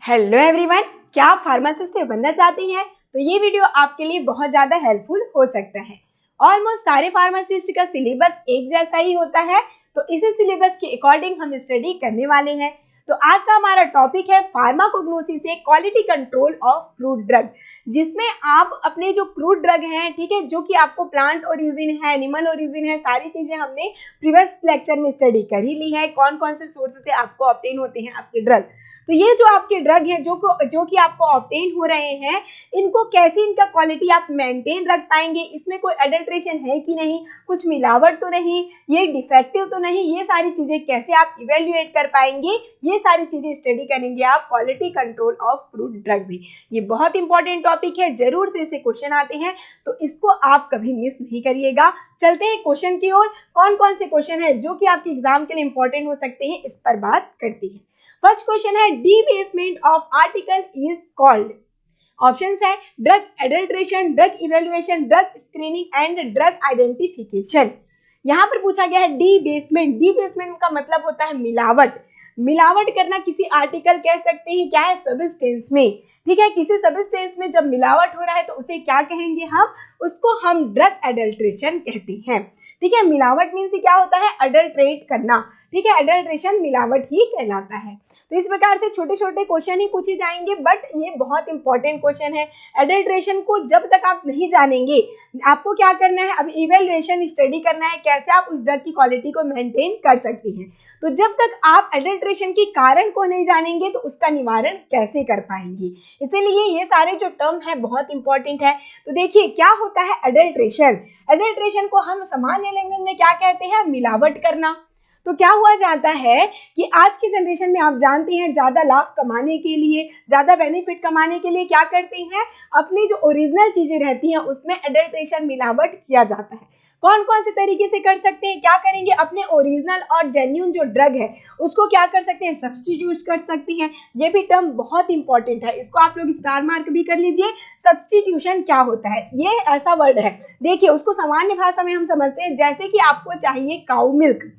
Hello everyone, क्या आप pharmacist बनना चाहते हैं तो ये वीडियो आपके लिए बहुत ज़्यादा हेल्पफुल हो सकता है। ऑलमोस्ट सारे फार्मासिस्ट का सिलेबस एक जैसा ही होता है, तो इसी सिलेबस के अकॉर्डिंग हम स्टडी करने वाले हैं। तो आज का हमारा टॉपिक है फार्माकोग्नोसिस से quality control of crude drug, जिसमें आप अपने जो क्रूड ड्रग हैं, ठीक है, जो कि आपको प्लांट ओरिजिन है, एनिमल ओरिजिन है, सारी चीज़ें हमने प्रीवियस लेक्चर में स्टडी कर ही ली है। कौन कौन से सोर्स से आपको ऑब्टेन होते हैं आपके ड्रग, तो ये जो आपके ड्रग हैं जो कि आपको ऑब्टेन हो रहे हैं, इनको कैसे इनका क्वालिटी आप मेंटेन रख पाएंगे, इसमें कोई एडल्ट्रेशन है कि नहीं, कुछ मिलावट तो नहीं, ये डिफेक्टिव तो नहीं, ये सारी चीज़ें कैसे आप इवेल्युएट कर पाएंगे, ये सारी चीज़ें स्टडी करेंगे आप quality control of crude drug में। ये बहुत इंपॉर्टेंट टॉपिक है, जरूर से इसे क्वेश्चन आते हैं, तो इसको आप कभी मिस नहीं करिएगा। चलते हैं क्वेश्चन की ओर। कौन कौन से क्वेश्चन है जो कि आपके एग्जाम के लिए इंपॉर्टेंट हो सकते हैं, इस पर बात करती है। फर्स्ट क्वेश्चन है, debasement of article is called. Options है drug adulteration, drug evaluation, drug screening and drug identification. यहाँ पर पूछा गया है डीबेसमेंट। डीबेसमेंट का मतलब होता है मिलावट। मिलावट करना किसी आर्टिकल कह सकते हैं, क्या है, सब्सटेंस में, ठीक है। किसी सब्सटेंस में जब मिलावट हो रहा है तो उसे क्या कहेंगे हम, उसको हम ड्रग एडल्ट्रेशन कहते हैं, ठीक है। मिलावट मीन्स क्या होता है, अडल्ट्रेट करना, ठीक है। अडल्ट्रेशन मिलावट ही कहलाता है। तो इस प्रकार से छोटे छोटे क्वेश्चन ही पूछे जाएंगे, बट ये बहुत इंपॉर्टेंट क्वेश्चन है। एडल्ट्रेशन को जब तक आप नहीं जानेंगे, आपको क्या करना है, अब इवेल्युएशन स्टडी करना है, कैसे आप उस ड्रग की क्वालिटी को मेंटेन कर सकती हैं। तो जब तक आप एडल्ट्रेशन के कारण को नहीं जानेंगे तो उसका निवारण कैसे कर पाएंगे, इसीलिए ये सारे जो टर्म है बहुत इंपॉर्टेंट है। तो देखिए क्या होता है एडल्ट्रेशन। एडल्ट्रेशन को हम सामान्य लैंग्वेज में क्या कहते हैं, मिलावट करना। तो क्या हुआ जाता है कि आज की जनरेशन में आप जानते हैं, ज्यादा लाभ कमाने के लिए, ज्यादा बेनिफिट कमाने के लिए क्या करते हैं, अपनी जो ओरिजिनल चीजें रहती हैं उसमें एडल्ट्रेशन मिलावट किया जाता है। कौन कौन से तरीके से कर सकते हैं, क्या करेंगे, अपने ओरिजिनल और जेन्युइन जो ड्रग है उसको क्या कर सकते हैं, सब्स्टिट्यूट कर सकते हैं। ये भी टर्म बहुत इंपॉर्टेंट है, इसको आप लोग स्टार मार्क भी कर लीजिए। सब्स्टिट्यूशन क्या होता है, ये ऐसा वर्ड है, देखिए उसको सामान्य भाषा में हम समझते हैं, जैसे कि आपको चाहिए काऊ मिल्क,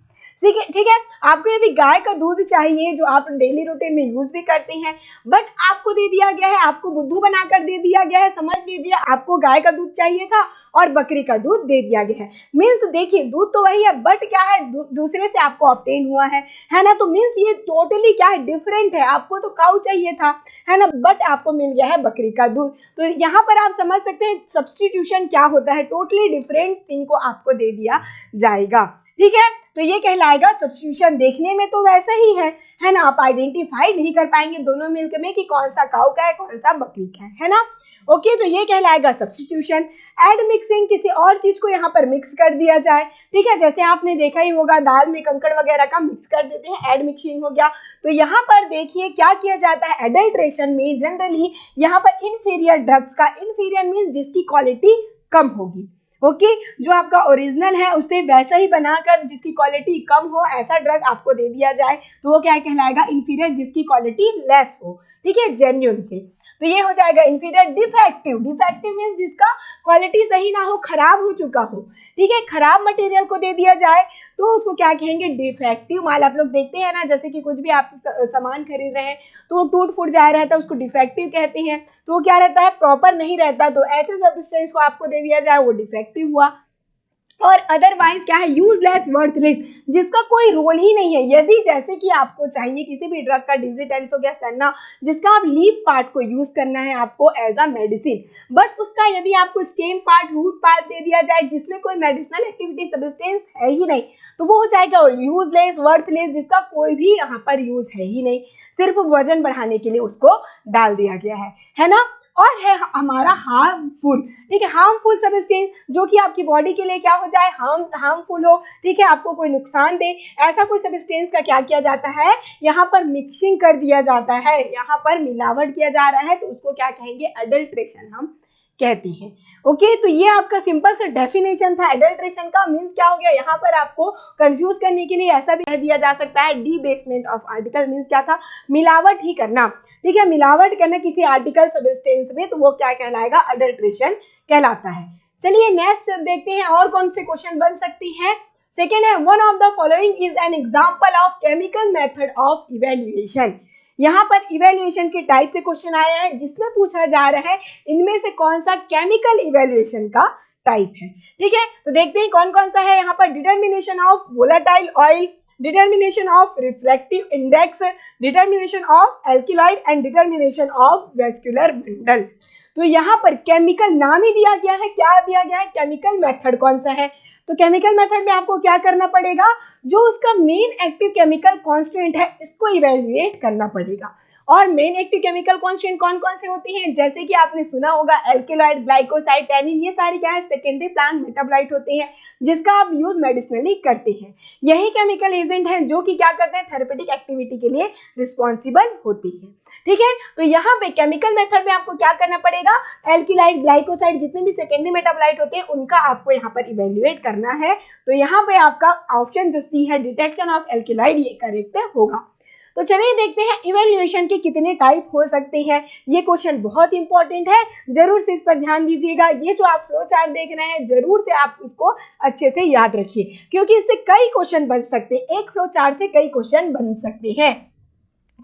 ठीक है। आपको यदि गाय का दूध चाहिए जो आप डेली रूटीन में यूज भी करते हैं, बट आपको दे दिया गया है, आपको बुद्धू बनाकर दे दिया गया है, समझ लीजिए आपको गाय का दूध चाहिए था और बकरी का दूध दे दिया गया है। मीन्स देखिए दूध तो वही है, बट क्या है, दूसरे से आपको ऑब्टेन हुआ है ना। तो मीन्स ये टोटली क्या है, डिफरेंट है। आपको तो काऊ चाहिए था, है ना, बट आपको मिल गया है बकरी का दूध। तो यहाँ पर आप समझ सकते हैं सब्स्टिट्यूशन क्या होता है, टोटली डिफरेंट थिंग को आपको दे दिया जाएगा, ठीक है। तो ये कहलाएगा सब्स्टिट्यूशन। देखने में तो वैसा ही है ना, आप आइडेंटिफाई नहीं कर पाएंगे दोनों मिल्क में कि कौन सा काऊ का है कौन सा बकरी का है ना। ओके, तो ये कहलाएगा सब्स्टिट्यूशन। एड मिक्सिंग, किसी और चीज को यहाँ पर मिक्स कर दिया जाए, ठीक है। जैसे आपने देखा ही होगा दाल में कंकड़ वगैरह का मिक्स कर देते हैं, एड मिक्सिंग हो गया। तो यहाँ पर देखिए क्या किया जाता है, एडल्ट्रेशन में जनरली यहाँ पर इन्फीरियर ड्रग्स का, इन्फीरियर मीन्स जिसकी क्वालिटी कम होगी, ओके, जो आपका ओरिजिनल है उससे वैसा ही बनाकर जिसकी क्वालिटी कम हो, ऐसा ड्रग आपको दे दिया जाए तो वो क्या कहलाएगा, इन्फीरियर, जिसकी क्वालिटी लेस हो, ठीक है, जेन्युइन से। तो ये हो जाएगा इन्फीरियर। डिफेक्टिव, डिफेक्टिव मीन्स जिसका क्वालिटी सही ना हो, खराब हो चुका हो, ठीक है, खराब मटेरियल को दे दिया जाए तो उसको क्या कहेंगे, डिफेक्टिव माल। आप लोग देखते हैं ना, जैसे कि कुछ भी आप सामान खरीद रहे हैं तो वो टूट फूट जा रहता है, उसको डिफेक्टिव कहते हैं। तो वो क्या रहता है, प्रॉपर नहीं रहता, तो ऐसे सब्सटेंस को आपको दे दिया जाए वो डिफेक्टिव हुआ। और अदरवाइज क्या है, यूजलेस, वर्थलेस, जिसका कोई रोल ही नहीं है। यदि जैसे कि आपको चाहिए किसी भी ड्रग का, डिजिटेलिस हो गया, सन्ना, जिसका आप लीफ पार्ट को यूज करना है आपको एज अ मेडिसिन, बट उसका यदि आपको स्टेम पार्ट, रूट पार्ट दे दिया जाए जिसमें कोई मेडिसिनल एक्टिविटी सब्सटेंस है ही नहीं, तो वो हो जाएगा यूजलेस, वर्थलेस, जिसका कोई भी यहाँ पर यूज है ही नहीं, सिर्फ वजन बढ़ाने के लिए उसको डाल दिया गया है ना। और है हमारा हार्मफुल, ठीक है, हार्मफुल सब्सटेंस जो कि आपकी बॉडी के लिए क्या हो जाए, हार्मफुल हो, ठीक है, आपको कोई नुकसान दे, ऐसा कोई सब्सटेंस का क्या किया जाता है, यहाँ पर मिक्सिंग कर दिया जाता है, यहाँ पर मिलावट किया जा रहा है, तो उसको क्या कहेंगे, एडल्ट्रेशन हम कहती हैं। ओके, तो ये आपका सिंपल सा डेफिनेशन था एडल्ट्रेशन का। मीन्स क्या हो गया, यहाँ पर आपको कंफ्यूज करने के लिए ऐसा भी कह दिया जा सकता है, डीबेसमेंट ऑफ आर्टिकल मीन्स क्या था, मिलावट ही करना, ठीक है, मिलावट करना किसी आर्टिकल सब्सटेंस में, तो वो क्या कहलाएगा, अडल्ट्रेशन कहलाता है। चलिए नेक्स्ट देखते हैं और कौन से क्वेश्चन बन सकती हैं। सेकेंड है, one of the following is an example of chemical method of evaluation. यहाँ पर इवेल्युएशन के टाइप से क्वेश्चन आया है जिसमें पूछा जा रहा है इनमें से कौन सा केमिकल इवेल्युएशन का टाइप है। ठीक है, तो देखते हैं कौन कौन सा है। यहाँ पर determination of volatile oil, determination of refractive index, determination of alkaloid and determination of vascular bundle. तो यहाँ पर केमिकल नाम ही दिया गया है, क्या दिया गया है, केमिकल मेथड कौन सा है। तो केमिकल मेथड में आपको क्या करना पड़ेगा, जो उसका मेन एक्टिव केमिकल कांस्टेंट है इसको इवेल्युएट करना पड़ेगा। और मेन एक्टिव केमिकल कांस्टेंट कौन कौन से होते हैं, जैसे कि आपने सुना होगा एल्केलॉइड, ग्लाइकोसाइड, टैनिन, ये सारे क्या है, सेकेंडरी प्लांट मेटाबोलाइट होते हैं जिसका आप यूज मेडिसिनली करते हैं। यही केमिकल एजेंट हैं जो कि क्या करते हैं, थेरेपेटिक एक्टिविटी के लिए रिस्पॉन्सिबल होती है। ठीक है, तो यहाँ पे केमिकल मेथड में आपको क्या करना पड़ेगा, एल्केलाइड, ग्लाइकोसाइड, जितने भी सेकेंडरी मेटाबोलाइट होते हैं उनका आपको यहाँ पर इवेल्युएट करना है। तो यहाँ पे आपका ऑप्शन जो सी है, डिटेक्शन ऑफ एल्केलाइड, ये करेक्ट होगा। तो चलिए देखते हैं इवेल्युएशन के कितने टाइप हो सकते हैं। ये क्वेश्चन बहुत इंपॉर्टेंट है, जरूर से इस पर ध्यान दीजिएगा। ये जो आप फ्लो चार्ट देख रहे हैं जरूर से आप इसको अच्छे से याद रखिए, क्योंकि इससे कई क्वेश्चन बन सकते हैं, एक फ्लो चार्ट से कई क्वेश्चन बन सकते हैं।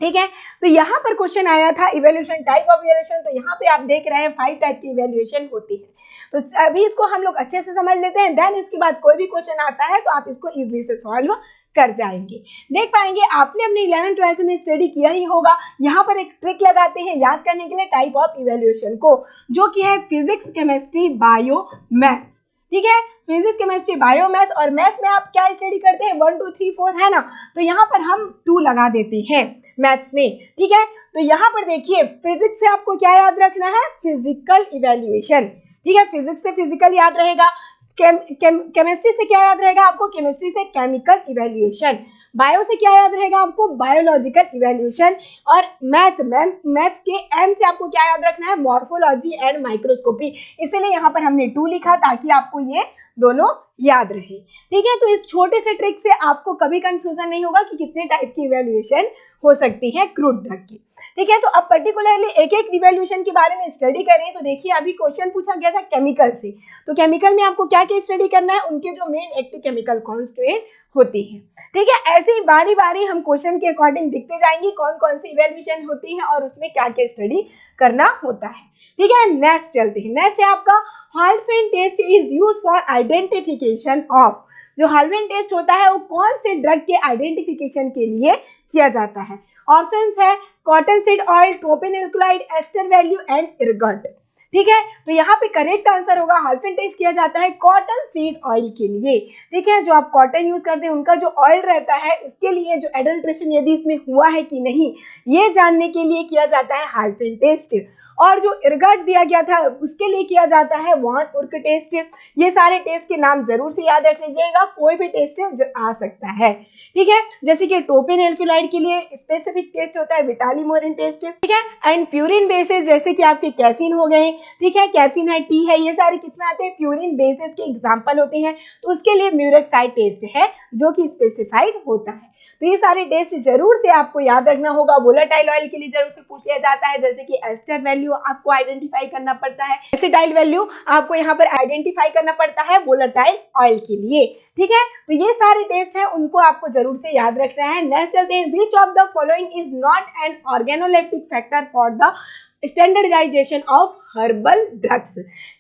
ठीक है, तो यहाँ पर क्वेश्चन आया था इवेल्युएशन, टाइप ऑफ इवेल्युएशन। तो यहाँ पे आप देख रहे हैं 5 टाइप की इवेल्युएशन होती है। तो अभी इसको हम लोग अच्छे से समझ लेते हैं, देन इसके बाद कोई भी क्वेश्चन आता है तो आप इसको इजीली से सॉल्व कर जाएंगे, देख पाएंगे। आपने अपने 11th 12th में स्टडी किया ही होगा। यहाँ पर एक ट्रिक लगाते हैं याद करने के लिए टाइप ऑफ इवेल्युएशन को, जो कि है फिजिक्स, केमिस्ट्री, बायो, मैथ्स। ठीक है, फिजिक्स, केमिस्ट्री, बायो, मैथ्स। और मैथ्स में आप क्या स्टडी करते हैं, 1 2 3 4 है ना, तो यहाँ पर हम 2 लगा देते हैं मैथ्स में। ठीक है, तो यहाँ पर देखिए फिजिक्स से आपको क्या याद रखना है, फिजिकल इवेल्युएशन। ठीक है, फिजिक्स से फिजिकल याद रहेगा। केमिस्ट्री से क्या याद रहेगा आपको, केमिस्ट्री से केमिकल इवेल्युएशन। बायो से क्या याद रहेगा आपको, बायोलॉजिकल इवेल्युएशन। और मैथ्स के एम से आपको क्या याद रखना है, मॉर्फोलॉजी एंड माइक्रोस्कोपी। इसलिए यहाँ पर हमने 2 लिखा ताकि आपको ये दोनों याद रहे। ठीक है, तो इस छोटे से ट्रिक से आपको कभी कंफ्यूजन नहीं होगा कि कितने टाइप की इवेल्युएशन हो सकती है क्रूड ड्रग की। ठीक है, तो अब पर्टिकुलरली एक एक इवेल्युएशन के बारे में स्टडी करें। तो देखिए अभी क्वेश्चन पूछा गया था केमिकल से, तो केमिकल में आपको क्या क्या स्टडी करना है, उनके जो मेन एक्टिव केमिकल कांस्टेंट होती है। ठीक है, ऐसे ही बारी बारी हम क्वेश्चन के अकॉर्डिंग दिखते जाएंगे कौन कौन सी इवेल्युएशन होती है और उसमें क्या क्या स्टडी करना होता है। ठीक है, नेक्स्ट चलते हैं। नेक्स्ट है आपका Halphen test is used for identification of. जो हाल्फेन टेस्ट होता है वो कौन से ड्रग के आइडेंटिफिकेशन के लिए किया जाता है। ऑप्शंस है cotton seed oil, tropine alkaloid, ester value and ergot. ठीक है, तो यहाँ पे करेक्ट आंसर होगा हाल्फेन टेस्ट किया जाता है कॉटन सीड ऑयल के लिए। ठीक है, जो आप कॉटन यूज करते हैं उनका जो ऑयल रहता है इसके लिए जो एडल्ट्रेशन यदि इसमें हुआ है कि नहीं ये जानने के लिए किया जाता है हाल्फेन टेस्ट। और जो इर्गट दिया गया था उसके लिए किया जाता है वान उर्क टेस्ट। ये सारे टेस्ट के नाम जरूर से याद रख लीजिएगा, कोई भी टेस्ट आ सकता है। ठीक है, जैसे कि ट्रोपिन एल्कलॉइड के लिए स्पेसिफिक टेस्ट होता है विटाली-मोरिन टेस्ट। ठीक है, एंड प्यूरिन बेसिस जैसे कि आपके कैफीन हो गए। ठीक है, कैफीन है, टी है, ये सारे किसमें आते हैं, प्यूरिन बेसिस के एग्जाम्पल होते हैं। तो उसके लिए म्यूरेक्साइड टेस्ट है जो कि स्पेसिफाइड होता है। तो ये सारे टेस्ट जरूर से आपको याद रखना होगा। वोलेटाइल ऑयल के लिए जरूर से पूछ लिया जाता है, जैसे कि एस्टर वैल्यू आपको आइडेंटिफाई करना पड़ता है, एसिटाइल वैल्यू आपको यहाँ पर आइडेंटिफाई करना पड़ता है वोलेटाइल ऑयल के लिए। ठीक है, तो ये सारे टेस्ट हैं उनको आपको जरूर से याद रखना है। नेक्स्ट चलते हैं, which of the following is not an organoleptic factor for the standardisation of herbal drugs.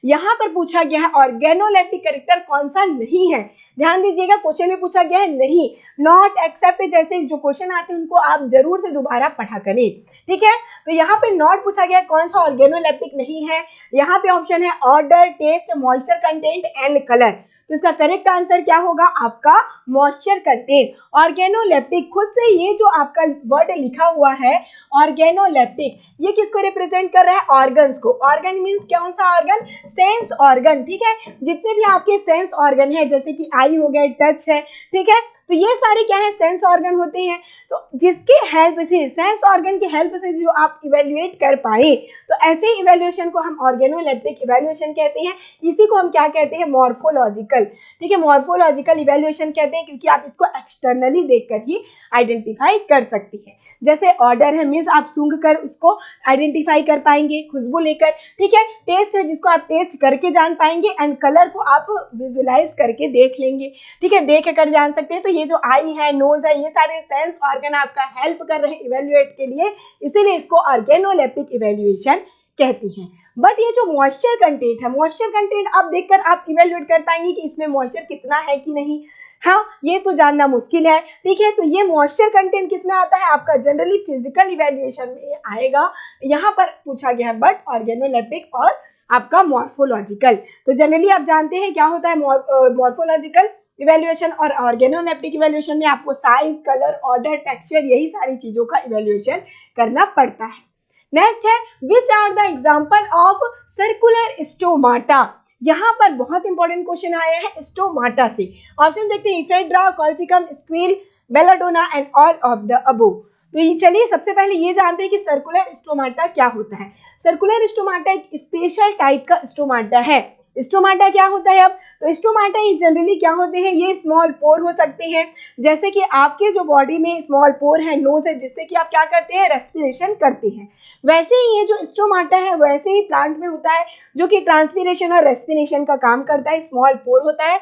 यहाँ पर पूछा गया है ऑर्गेनोलेप्टिक कैरेक्टर कौन सा नहीं है। ध्यान दीजिएगा, क्वेश्चन में पूछा गया है नहीं, नॉट, एक्सेप्ट जैसे जो क्वेश्चन आते हैं उनको आप जरूर से दोबारा पढ़ा करें। ठीक है, तो यहाँ पे नॉट पूछा गया कौन सा ऑर्गेनोलेप्टिक नहीं है। यहाँ पे ऑप्शन है odour, taste, moisture content and colour. तो इसका करेक्ट आंसर क्या होगा आपका मॉइस्चर कंटेंट। ऑर्गेनोलेप्टिक खुद से ये जो आपका वर्ड लिखा हुआ है ऑर्गेनोलेप्टिक, ये किसको रिप्रेजेंट कर रहा है, ऑर्गन्स को। ऑर्गन मींस कौन सा ऑर्गन, सेंस ऑर्गन। ठीक है, जितने भी आपके सेंस ऑर्गन है जैसे कि आई हो गए, टच है, ठीक है, तो ये सारे क्या है, सेंस ऑर्गन होते हैं। तो जिसके हेल्प से, सेंस ऑर्गन की हेल्प से जो आप इवेल्युएट कर पाए, तो ऐसे इवेल्युएशन को हम ऑर्गेनोलेप्टिक इवेल्युएशन कहते हैं। इसी को हम क्या कहते हैं, मॉर्फोलॉजिकल। ठीक है, मॉर्फोलॉजिकल इवेल्युएशन कहते हैं क्योंकि आप इसको एक्सटर्नली देखकर ही आइडेंटिफाई कर सकती है। जैसे ऑर्डर है मीन्स आप सूंघ कर उसको आइडेंटिफाई कर पाएंगे, खुशबू लेकर। ठीक है, टेस्ट है जिसको आप टेस्ट करके जान पाएंगे, एंड कलर को आप विजुअलाइज करके देख लेंगे। ठीक है, देख कर जान सकते हैं। तो ये जो आई है, नोज है, ये सारे सेंस ऑर्गन आपका हेल्प कर रहे हैं इवेल्युएट के लिए, इसीलिए इसको ऑर्गेनोलेप्टिक इवेल्युएशन कहती हैं। बट ये जो मॉइस्चर कंटेंट है, मॉइस्चर कंटेंट आप देखकर आप इवेल्युएट कर पाएंगे कि इसमें मॉइस्चर कितना है कि नहीं, हाँ ये तो जानना मुश्किल है, ठीक है। तो ये मॉइस्चर कंटेंट किसमें आता है, आपका जनरली फिजिकल इवेल्युएशन में आएगा, यहाँ पर पूछा गया है, बट ऑर्गेनोलेप्टिक और आपका मॉर्फोलॉजिकल। तो जनरली आप जानते हैं क्या होता है मॉर्फोलॉजिकल इवेल्युएशन और ऑर्गेनोलेप्टिक इवेल्युएशन में आपको साइज, कलर, ऑर्डर, टेक्सचर, यही सारी चीजों का इवेल्युएशन करना पड़ता है। नेक्स्ट है which are the example of circular stomata. यहाँ पर बहुत इंपॉर्टेंट क्वेश्चन आया है स्टोमाटा से। ऑप्शन देखते हैं, ephedra, colchicum, squill, belladonna and all of the above. तो ये चलिए सबसे पहले ये जानते हैं कि सर्कुलर स्टोमाटा क्या होता है। सर्कुलर स्टोमाटा एक स्पेशल टाइप का स्टोमाटा है। स्टोमाटा क्या होता है, अब तो स्टोमाटा ये जनरली क्या होते हैं, ये स्मॉल पोर हो सकते हैं, जैसे कि आपके जो बॉडी में स्मॉल पोर है, नोज है, जिससे कि आप क्या करते हैं, रेस्पिरेशन करते हैं। वैसे ही ये जो स्टोमाटा है वैसे ही प्लांट में होता है, जो कि ट्रांसपीरेशन और रेस्पिरेशन का काम करता है। स्मॉल पोर होता है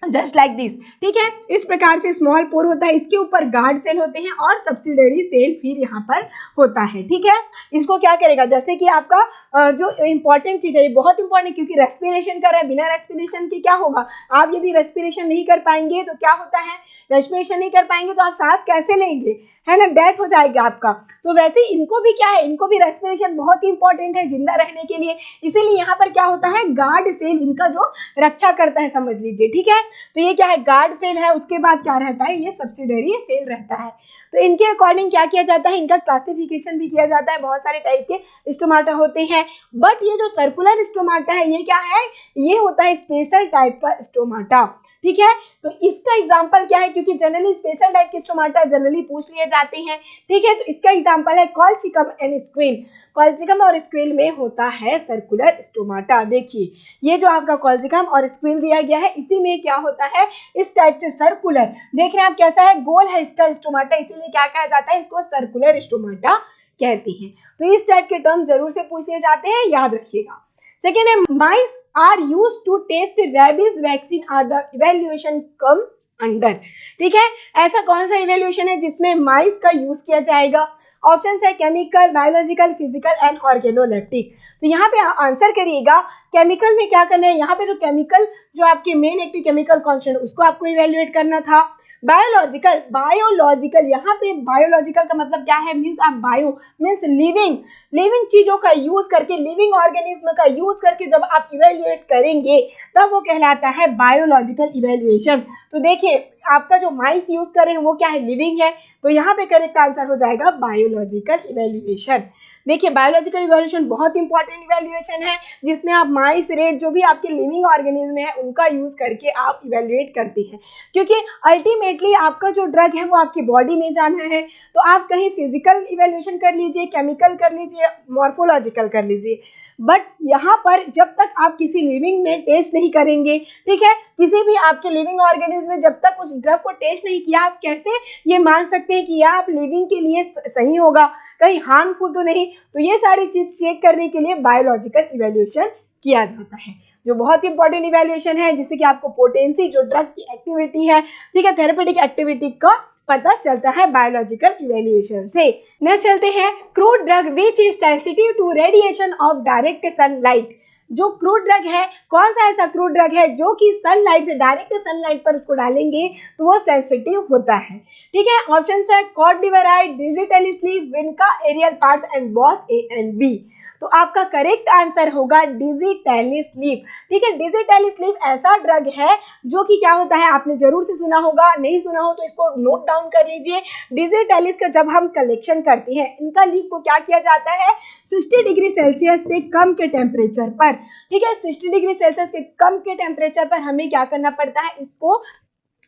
जस्ट लाइक दिस, ठीक है, इस प्रकार से स्मॉल पोर होता है, इसके ऊपर गार्ड सेल होते हैं और सब्सिडरी सेल फिर यहाँ पर होता है, ठीक है। इसको क्या करेगा, जैसे कि आपका जो इंपॉर्टेंट चीज है, ये बहुत इंपॉर्टेंट, क्योंकि रेस्पिरेशन कर रहा है, बिना रेस्पिरेशन के क्या होगा, आप यदि रेस्पिरेशन नहीं कर पाएंगे तो क्या होता है, रेस्पिरेशन नहीं कर पाएंगे तो आप सांस कैसे लेंगे, है ना, डेथ हो जाएगा आपका। तो वैसे इनको भी क्या है, इनको भी रेस्पिरेशन बहुत ही इंपॉर्टेंट है जिंदा रहने के लिए, इसीलिए यहाँ पर क्या होता है, गार्ड सेल इनका जो रक्षा करता है, समझ लीजिए, ठीक है। तो ये क्या है, गार्ड सेल है, उसके बाद क्या रहता है, ये सब्सिडरी सेल रहता है। तो इनके अकॉर्डिंग क्या किया जाता है, इनका क्लासिफिकेशन भी किया जाता है, बहुत सारे टाइप के स्टोमाटा होते हैं। बट ये जो सर्कुलर स्टोमाटा है ये क्या है, ये होता है स्पेशल टाइप का स्टोमाटा, ठीक है। तो इसका एग्जांपल क्या है, क्योंकि जनरली स्पेशल टाइप के स्टोमाटा जनरली पूछ लिए जाते हैं, ठीक है। तो इसका एग्जांपल है कॉल्चिकम एंड स्क्विल। कॉल्चिकम और स्क्विल में होता है सर्कुलर स्टोमाटा। देखिए ये जो आपका कॉल्चिकम और स्क्विल दिया गया है, इसी में क्या होता है, इस टाइप से सर्कुलर, देख रहे हैं आप कैसा है, गोल है इसका स्टोमाटा, इसीलिए क्या कहा जाता है, इसको सर्कुलर स्टोमाटा कहते हैं। तो इस टाइप के टर्म जरूर से पूछ लिए जाते हैं, याद रखिएगा। सेकेंड है mice are use to test rabies vaccine are the evaluation comes under, ठीक है। ऐसा कौन सा इवेल्युएशन है जिसमें माइस का यूज किया जाएगा। ऑप्शन है chemical, biological, physical and organoleptic. तो यहाँ पे आंसर करिएगा, केमिकल में क्या करना है, यहाँ पे जो केमिकल जो आपके मेन एक्टिव केमिकल कॉन्स्टेंट उसको आपको इवेल्युएट करना था। बायोलॉजिकल, बायोलॉजिकल, यहाँ पे बायोलॉजिकल का मतलब क्या है, मीन्स आप बायो मीन्स लिविंग, लिविंग चीजों का यूज करके, लिविंग ऑर्गेनिज्म का यूज करके जब आप इवेल्युएट करेंगे तब वो कहलाता है बायोलॉजिकल इवेल्युएशन। तो देखिए आपका जो माइस यूज कर रहे हैं वो क्या है, लिविंग है, तो यहाँ पे करेक्ट आंसर हो जाएगा बायोलॉजिकल इवेल्युएशन। देखिए बायोलॉजिकल इवेल्युएशन बहुत इंपॉर्टेंट इवेल्युएशन है, जिसमें आप माइस, रेट, जो भी आपके लिविंग ऑर्गेनिज्म है उनका यूज करके आप इवेल्युएट करते हैं, क्योंकि अल्टीमेटली आपका जो ड्रग है वो आपकी बॉडी में जाना है। तो आप कहीं फिजिकल इवेल्युएशन कर लीजिए, केमिकल कर लीजिए, मॉर्फोलॉजिकल कर लीजिए, बट यहाँ पर जब तक आप किसी लिविंग में टेस्ट नहीं करेंगे, ठीक है, किसी भी आपके लिविंग ऑर्गेनिज्म में जब तक उस ड्रग को टेस्ट नहीं किया, आप कैसे ये मान सकते हैं कि यह आप लिविंग के लिए सही होगा, कहीं हार्मफुल तो नहीं। तो ये सारी चीज चेक करने के लिए बायोलॉजिकल इवेल्युएशन किया जाता है, जो बहुत इंपॉर्टेंट इवेल्युएशन है, जिससे कि आपको पोटेंसी, जो ड्रग की एक्टिविटी है, ठीक है, थेरेपेटिक एक्टिविटी का पता चलता है बायोलॉजिकल इवेल्युएशन से। नेक्स्ट चलते हैं, crude drug which is sensitive to radiation of direct sunlight. जो क्रूड ड्रग है, कौन सा ऐसा क्रूड ड्रग है जो कि सनलाइट से, डायरेक्ट सनलाइट पर उसको डालेंगे तो वो सेंसिटिव होता है, ठीक है। ऑप्शन है cortiviride, digital sleep, vinca aerial parts and both A and B. तो आपका करेक्ट आंसर होगा डिजिटल स्लीप, ठीक है। डिजिटल स्लीप ऐसा ड्रग है जो कि क्या होता है, आपने जरूर से सुना होगा, नहीं सुना हो तो इसको नोट डाउन कर लीजिए। डिजिटल का जब हम कलेक्शन करते हैं, इनका लीफ को क्या किया जाता है, 60 डिग्री सेल्सियस से कम के टेम्परेचर पर, ठीक है, 60 डिग्री सेल्सियस के कम के टेम्परेचर पर हमें क्या करना पड़ता है, इसको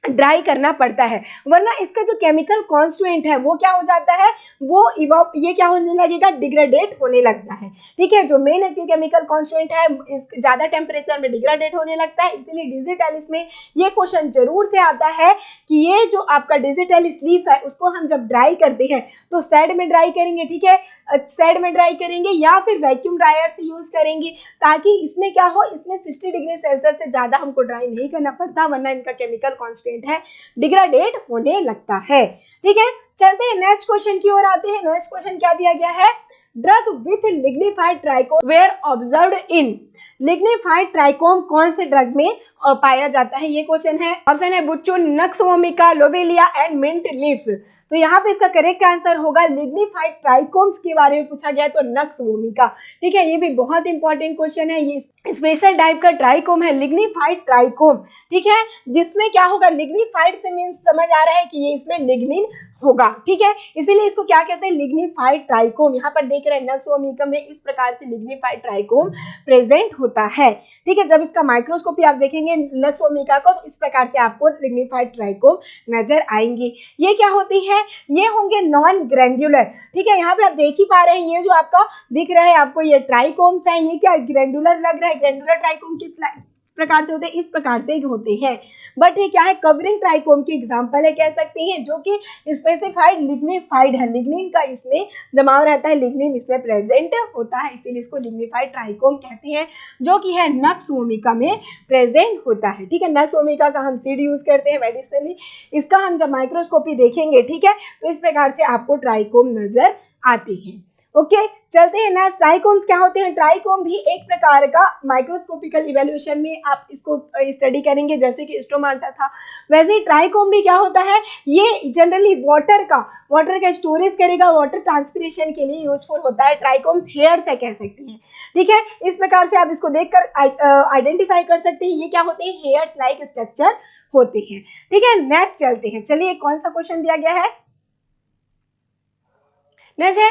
ड्राई करना पड़ता है, वरना इसका जो केमिकल कॉन्स्टिट्यूएंट है वो क्या हो जाता है, वो ये क्या होने लगेगा, डिग्रेडेट होने लगता है, ठीक है। जो मेन एक्टिव केमिकल कॉन्स्टिट्यूएंट है इस ज्यादा टेम्परेचर में डिग्रेडेट होने लगता है, इसीलिए डिजिटल में ये क्वेश्चन जरूर से आता है कि ये जो आपका डिजिटल स्लीफ है उसको हम जब ड्राई करते हैं तो सैड में ड्राई करेंगे, ठीक है, सैड में ड्राई करेंगे या फिर वैक्यूम ड्रायर से यूज करेंगे, ताकि इसमें क्या हो, इसमें 60 डिग्री सेल्सियस से ज्यादा हमको ड्राई नहीं करना पड़ता, वरना इनका केमिकल कॉन्स्टिट्यूएंट सब्सटेंट है डिग्रेडेट होने लगता है। ठीक है, चलते हैं नेक्स्ट क्वेश्चन की ओर आते हैं। नेक्स्ट क्वेश्चन क्या दिया गया है, drug with lignified trichome were observed in. Lignified trichome कौन से ड्रग में पाया जाता है, ये क्वेश्चन है। ऑप्शन है buchu, nux vomica, lobelia and mint leaves. तो यहाँ पे इसका करेक्ट आंसर होगा लिग्निफाइड ट्राइकोम्स के बारे में पूछा गया तो नक्स वोमिका। ठीक है, ये भी बहुत इंपॉर्टेंट क्वेश्चन है। ये स्पेशल टाइप का ट्राइकोम है, लिग्निफाइड ट्राइकोम। ठीक है, जिसमें क्या होगा, लिग्निफाइड से मीन्स समझ आ रहा है कि ये इसमें लिग्निन होगा। ठीक है, इसीलिए इसको क्या कहते हैं, लिग्निफाइड ट्राइकोम। यहाँ पर देख रहे हैं नक्स वोमिका में इस प्रकार से लिग्निफाइड ट्राइकोम प्रेजेंट होता है। ठीक है, जब इसका माइक्रोस्कोपी आप देखेंगे नक्स वोमिका को, इस प्रकार से आपको लिग्निफाइड ट्राइकोम नजर आएंगे। ये क्या होती है, ये होंगे नॉन ग्रैंडुलर। ठीक है, यहाँ पे आप देख ही पा रहे हैं, ये जो आपका दिख रहा है आपको ये ट्राइकोम्स है, ये क्या ग्रैंडुलर लग रहा है। ग्रैंडुलर ट्राइकोम किस प्रकार से होते हैं, इस प्रकार से होते हैं। बट ये क्या है, कवरिंग ट्राइकोम की एग्जांपल है कह सकते हैं, जो कि स्पेसिफाइड लिग्निफाइड है। लिग्निन का इसमें जमाव रहता है, लिग्निन इसमें प्रेजेंट होता है, इसीलिए इसको लिग्निफाइड ट्राइकोम कहते हैं, जो कि है नक्स वोमिका में प्रेजेंट होता है। ठीक है, नक्स वोमिका का हम सीड यूज करते हैं मेडिसिनली, इसका हम जब माइक्रोस्कोपी देखेंगे, ठीक है, तो इस प्रकार से आपको ट्राइकोम नजर आती है। ओके, चलते हैं नेक्स्ट। ट्राइकोम्स क्या होते हैं, ट्राइकोम भी एक प्रकार का माइक्रोस्कोपिकल इवैल्यूएशन में आप इसको स्टडी करेंगे, जैसे कि स्टोमाटा था, वैसे ही ट्राइकोम भी क्या होता है, ये जनरली वाटर का स्टोरेज करेगा, वाटर ट्रांसपिरेशन के लिए यूजफुल होता है। ट्राइकोम हेयर से कह सकते हैं। ठीक है, इस प्रकार से आप इसको देखकर आइडेंटिफाई कर सकते हैं, ये क्या होते हैं, हेयर्स लाइक स्ट्रक्चर होते हैं। ठीक है, नेक्स्ट चलते हैं। चलिए, कौन सा क्वेश्चन दिया गया है, नेक्स्ट है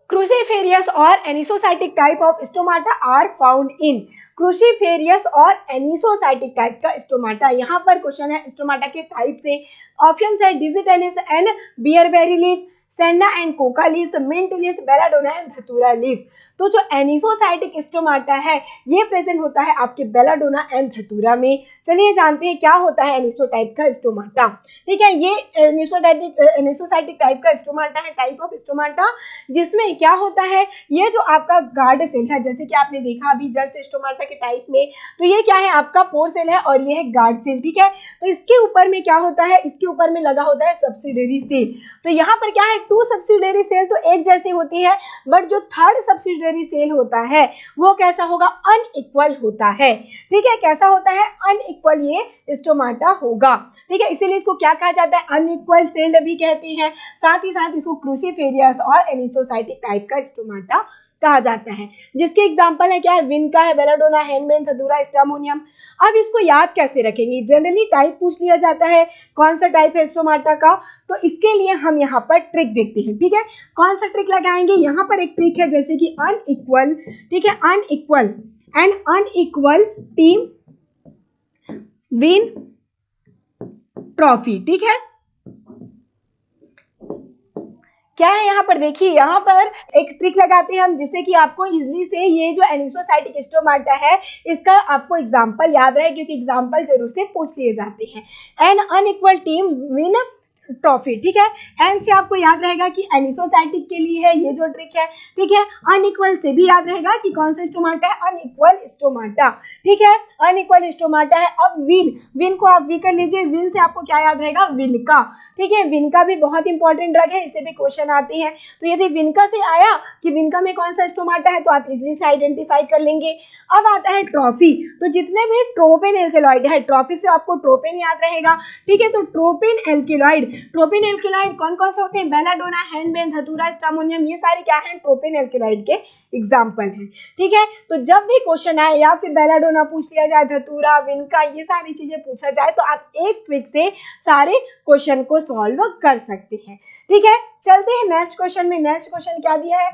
क्रूसीफेरियस और anisocytic type of stomata are found in. Cruciferous और एनिसोसाइटिक टाइप का स्टोमाटा, यहाँ पर क्वेश्चन है स्टोमाटा के टाइप से। ऑप्शन है digitalis and bearberry leaves, senna and coca leaves, mint leaves, belladonna and datura leaves. तो जो एनिसोसाइटिक स्टोमाटा है ये प्रेजेंट होता है आपके बेलाडोना एंड धतूरा में। चलिए जानते हैं क्या होता है एनिसो टाइप का स्टोमाटा। ठीक है, ये एनिसोसाइटिक टाइप का स्टोमाटा है, टाइप ऑफ स्टोमाटा, जिसमें क्या होता है, ये जो आपका गार्ड सेल है, जैसे कि आपने देखा अभी जस्ट स्टोमाटा के टाइप में, तो ये क्या है, आपका पोर सेल है और ये है गार्ड सेल। ठीक है, तो इसके ऊपर में क्या होता है, इसके ऊपर में लगा होता है सब्सिडरी सेल। तो यहाँ पर क्या है, 2 सब्सिडरी सेल तो एक जैसी होती है, बट जो थर्ड सब्सिडरी सेल होता है वो कैसा होगा, अनइक्वल होता है। ठीक है, कैसा होता है, अनइक्वल ये स्टोमाटा होगा। ठीक है, इसीलिए इसको क्या कहा जाता है, अनइक्वल सेल्ड भी कहते हैं। साथ ही साथ इसको क्रूसीफेरियस और एनिसोसाइटिक टाइप का स्टोमाटा कहा जाता है, जिसके एग्जांपल है क्या है, विनका है, बेलाडोना, हेनमेन, थदूरा, स्टामोनियम। अब इसको याद कैसे रखेंगे, जनरली टाइप पूछ लिया जाता है, कौन सा टाइप है स्टोमाटा का, तो इसके लिए हम यहाँ पर ट्रिक देखते हैं। ठीक है, कौन सा ट्रिक लगाएंगे, यहाँ पर एक ट्रिक है, जैसे कि अनइक्वल। ठीक है, unequal and unequal team win trophy. ठीक है, क्या है यहाँ पर, देखिए यहाँ पर एक ट्रिक लगाते हैं हम, जिससे कि आपको इजली से ये जो एनिसोसाइटिक स्टोमाटा है इसका आपको एग्जांपल याद रहे, क्योंकि एग्जांपल जरूर से पूछ लिए जाते हैं। N unequal team win trophy. ठीक है, एन से आपको याद रहेगा कि एनिसोसाइटिक के लिए है ये जो ट्रिक है। ठीक है, अनइक्वल से भी याद रहेगा कि कौन सा स्टोमाटा है, अनइक्वल स्टोमाटा। ठीक है, अनइक्वल स्टोमाटा है। अब विन को आप वी कर लीजिए, विन से आपको क्या याद रहेगा, विनका। ठीक है, विनका भी बहुत इंपॉर्टेंट ड्रग है, इससे भी क्वेश्चन आते हैं। तो यदि विनका से आया कि विनका में कौन सा स्टोमाटा है, तो आप इजिली से आइडेंटिफाई कर लेंगे। अब आता है ट्रॉफी, तो जितने भी ट्रोपेन एल्केलॉइड है, ट्रॉफी से आपको ट्रोपेन याद रहेगा। ठीक है, तो ट्रोपेन एल्केलॉइड कौन कौन से होते हैं, बेलाडोना, हेनबेन, धतूरा, स्टामोनियम, ये सारे क्या हैं, ट्रोपेन एल्केलॉइड के एग्जाम्पल हैं। ठीक है, तो जब भी क्वेश्चन आए या फिर बेलाडोना पूछ लिया जाए, धतूरा, विनका, ये सारी चीजें पूछा जाए, तो आप एक ट्रिक से सारे क्वेश्चन को सॉल्व कर सकते हैं। ठीक है, चलते हैं नेक्स्ट क्वेश्चन में। नेक्स्ट क्वेश्चन क्या दिया है,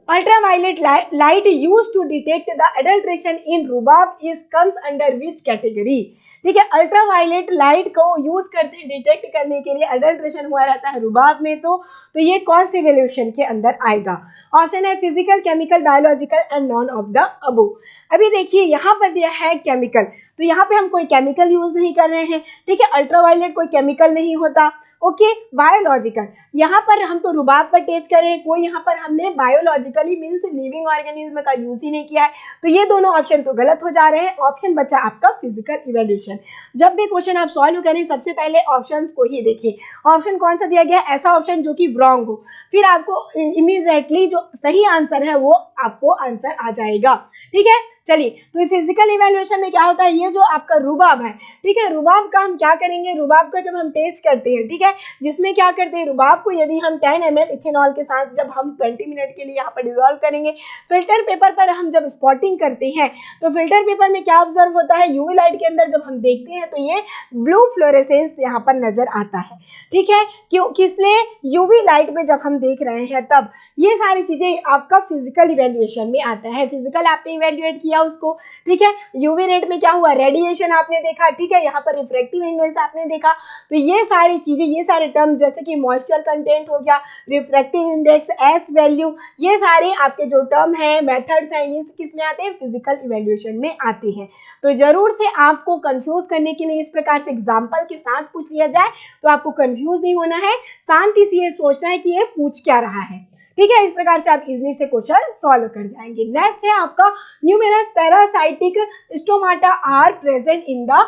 ultraviolet light used to detect the adulteration in rhubarb is comes under which category। ठीक है, अल्ट्रावायलेट लाइट को यूज करते हैं डिटेक्ट करने के लिए, अडल्ट्रेशन हुआ रहता है रुबाब में, तो ये कौन से वैल्यूएशन के अंदर आएगा। ऑप्शन है physical, chemical, biological and none of the अबो। अभी देखिए यहाँ पर दिया है केमिकल, तो यहाँ पे हम कोई केमिकल यूज नहीं कर रहे हैं, ठीक है, अल्ट्रावायलेट कोई केमिकल नहीं होता। ओके, बायोलॉजिकल, यहाँ पर हम तो रुबाब पर टेस्ट कर रहे हैं, कोई यहाँ पर हमने बायोलॉजिकली मीन्स लिविंग ऑर्गेनिज्म का यूज ही नहीं किया है, तो ये दोनों ऑप्शन तो गलत हो जा रहे हैं। ऑप्शन बचा आपका फिजिकल इवैल्यूएशन। जब भी क्वेश्चन आप सॉल्व करें सबसे पहले ऑप्शन को ही देखिए, ऑप्शन कौन सा दिया गया है, ऐसा ऑप्शन जो कि रॉन्ग हो, फिर आपको इमीडिएटली जो सही आंसर है वो आपको आंसर आ जाएगा, ठीक है। चलिए, तो फिजिकल इवैल्यूएशन में क्या होता है, ये जो आपका रुबाब है, ठीक है, रुबाब का हम क्या करेंगे, रुबाब का जब हम टेस्ट करते हैं, ठीक है, जिसमें क्या करते हैं, रुबाब को यदि हम 10 ml इथेनॉल के साथ जब हम 20 मिनट के लिए यहाँ पर डिजोल्व करेंगे, फिल्टर पेपर पर हम जब स्पॉटिंग करते हैं, तो फिल्टर पेपर में क्या ऑब्जर्व होता है, यूवी लाइट के अंदर जब हम देखते हैं तो ये ब्लू फ्लोरेसेंस यहाँ पर नजर आता है, ठीक है, क्यों, किसलिए, यूवी लाइट में जब हम देख रहे हैं तब ये सारी चीजें आपका फिजिकल इवैल्यूएशन में आता है। फिजिकल आपने इवैल्यूएट किया उसको, ठीक है, यूवी रेट में क्या हुआ, रेडिएशन आपने देखा, ठीक है, यहाँ पर रिफ्रैक्टिव इंडेक्स आपने देखा, तो ये सारी चीजें, ये सारे टर्म जैसे कि मॉइस्चर कंटेंट हो गया, रिफ्रैक्टिव इंडेक्स, एस वैल्यू, ये सारे आपके जो टर्म है, मेथड्स हैं, ये किस में आते हैं, फिजिकल इवैल्यूएशन में आते हैं। तो जरूर से आपको कंफ्यूज करने के लिए इस प्रकार से एग्जाम्पल के साथ पूछ लिया जाए तो आपको कंफ्यूज नहीं होना है, शांति से ये सोचना है कि ये पूछ क्या रहा है, ठीक है। इस प्रकार से आप इजीली से क्वेश्चन सॉल्व कर जाएंगे। नेक्स्ट है आपका numerous paracytic stomata are present in the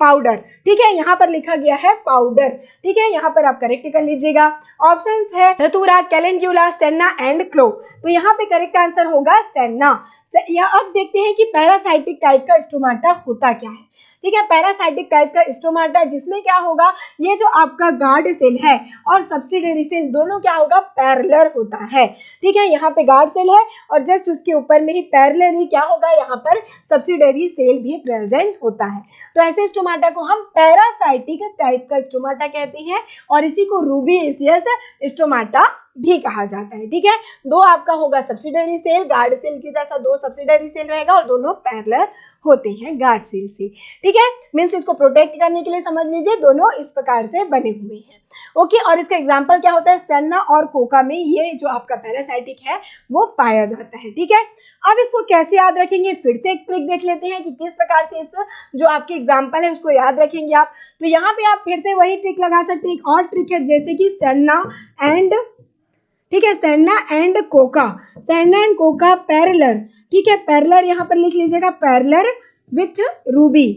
powder, ठीक है, यहाँ पर लिखा गया है पाउडर, ठीक है, यहाँ पर आप करेक्ट कर लीजिएगा। ऑप्शंस है धतूरा, कैलेंड्यूला, सेन्ना एंड क्लो, तो यहाँ पे करेक्ट आंसर होगा सेन्ना। अब देखते हैं कि पैरासाइटिक टाइप का स्टोमाटा होता क्या है, ठीक है, पैरासाइटिक टाइप का स्टोमाटा जिसमें क्या होगा, ये जो आपका गार्ड सेल है और सब्सिडरी सेल दोनों क्या होगा, पैरेलल होता है, ठीक है, यहाँ पे गार्ड सेल है और जस्ट उसके ऊपर में ही पैरेलली क्या होगा, यहाँ पर सब्सिडरी सेल भी प्रेजेंट होता है। तो ऐसे स्टोमाटा को हम पैरासाइटिक टाइप का स्टोमाटा कहते हैं और इसी को रूबिएसियस स्टोमाटा भी कहा जाता है, ठीक है। दो आपका होगा सब्सिडरी सेल, गार्ड सेल के जैसा दो सब्सिडरी सेल रहेगा और दोनों पैरेलल होते हैं गार्ड सेल से, ठीक है, मीन्स इसको प्रोटेक्ट करने के लिए समझ लीजिए दोनों इस प्रकार से बने हुए हैं। ओके, और इसका एग्जांपल क्या होता है, सेन्ना और कोका में ये जो आपका पैरासाइटिक है वो पाया जाता है, ठीक है। अब इसको कैसे याद रखेंगे, फिर से एक ट्रिक देख लेते हैं कि किस प्रकार से इस जो आपके एग्जांपल है उसको याद रखेंगे आप। तो यहाँ पे आप फिर से वही ट्रिक लगा सकते हैं, एक और ट्रिक है जैसे कि सेन्ना एंड, ठीक है, senna and Coca, senna and Coca parallel, ठीक है, पैरेलल यहाँ पर लिख लीजिएगा, पैरेलल विथ रूबी,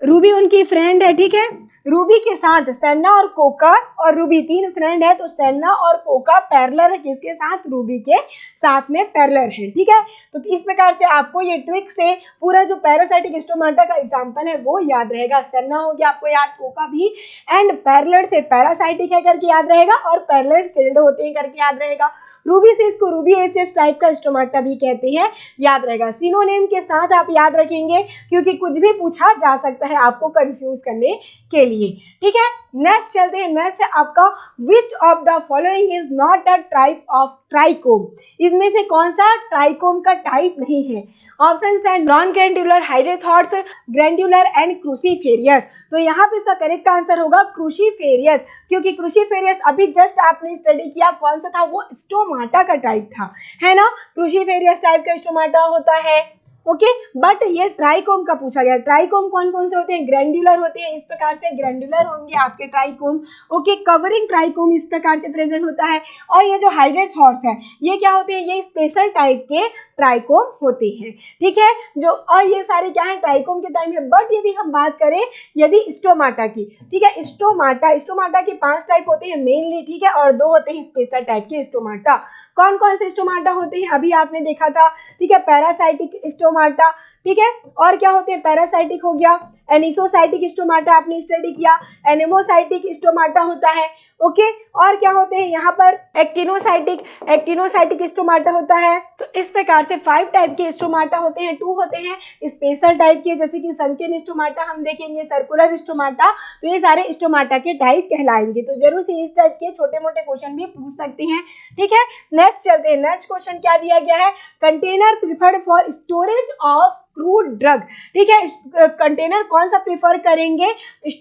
रूबी उनकी फ्रेंड है, ठीक है, रूबी के साथ सेन्ना और कोका और रूबी तीन फ्रेंड है, तो सेन्ना और कोका पैरेलल है किसके साथ, रूबी के साथ में पैरेलल है, ठीक है। तो इस प्रकार से आपको ये ट्रिक से पूरा जो पैरासाइटिक स्टोमाटा का एग्जांपल है वो याद रहेगा, सेन्ना हो गया आपको याद, कोका भी, एंड पैरेलल से पैरासाइटिक है करके याद रहेगा और पैरेलल सेल्ड होते हैं करके याद रहेगा। रूबी से इसको रूबिएसियस टाइप का स्टोमाटा भी कहते हैं, याद रहेगा। सिनोनिम के साथ आप याद रखेंगे क्योंकि कुछ भी पूछा जा सकता है आपको कंफ्यूज करने के लिए, ठीक है। नेक्स्ट चलते हैं, नेक्स्ट है आपका which of the following is not a type of trichome, इसमें से कौन सा ट्राइकोम का टाइप नहीं है। ऑप्शन है नॉन ग्रैंड्यूलर, हाइड्रोथॉर्स, ग्रैंड्यूलर एंड क्रूसीफेरियस, तो यहाँ पे इसका करेक्ट आंसर होगा क्रूसीफेरियस, क्योंकि क्रूसीफेरियस अभी जस्ट आपने स्टडी किया कौन सा था, वो स्टोमाटा का टाइप था, है ना, क्रूसीफेरियस टाइप का स्टोमाटा होता है, ओके, बट ये ट्राइकोम का पूछा गया। ट्राइकोम कौन कौन से होते हैं, ग्रैंड्यूलर होते हैं, इस प्रकार से ग्रैंड्यूलर होंगे आपके ट्राइकोम, ओके, कवरिंग ट्राइकोम इस प्रकार से प्रेजेंट होता है, और ये जो हाइड्रोथॉर्स है ये क्या होते हैं, ये स्पेशल टाइप के ट्राइकोम होते हैं, ठीक है, जो, और ये सारे क्या है ट्राइकोम के टाइम है। बट यदि हम बात करें यदि स्टोमाटा की, ठीक है, स्टोमाटा के 5 टाइप होते हैं मेनली, ठीक है, और 2 होते हैं स्पेशल टाइप के स्टोमाटा। कौन कौन से स्टोमाटा होते हैं अभी आपने देखा था, ठीक है, पैरासाइटिक स्टोमाटा, ठीक है, और क्या होते हैं, पैरासाइटिक हो गया, एनिसोसाइटिक स्टोमाटा आपने स्टडी किया, एनेमोसाइटिक स्टोमाटा होता है, ओके, और क्या होते हैं यहाँ पर एक्टिनोसाइटिक स्टोमाटा होता है। तो इस प्रकार से 5 टाइप के स्टोमाटा होते हैं, 2 होते हैं स्पेशल टाइप के जैसे कि संकीर्ण स्टोमाटा हम देखेंगे, सर्कुलर स्टोमाटा, तो ये सारे स्टोमाटा के टाइप कहलाएंगे। तो जरूर से इस टाइप के छोटे मोटे क्वेश्चन भी पूछ सकते हैं, ठीक है। नेक्स्ट चलते हैं, नेक्स्ट क्वेश्चन क्या दिया गया है, container preferred for storage of crude drug, ठीक है, कंटेनर कौन सा प्रिफर करेंगे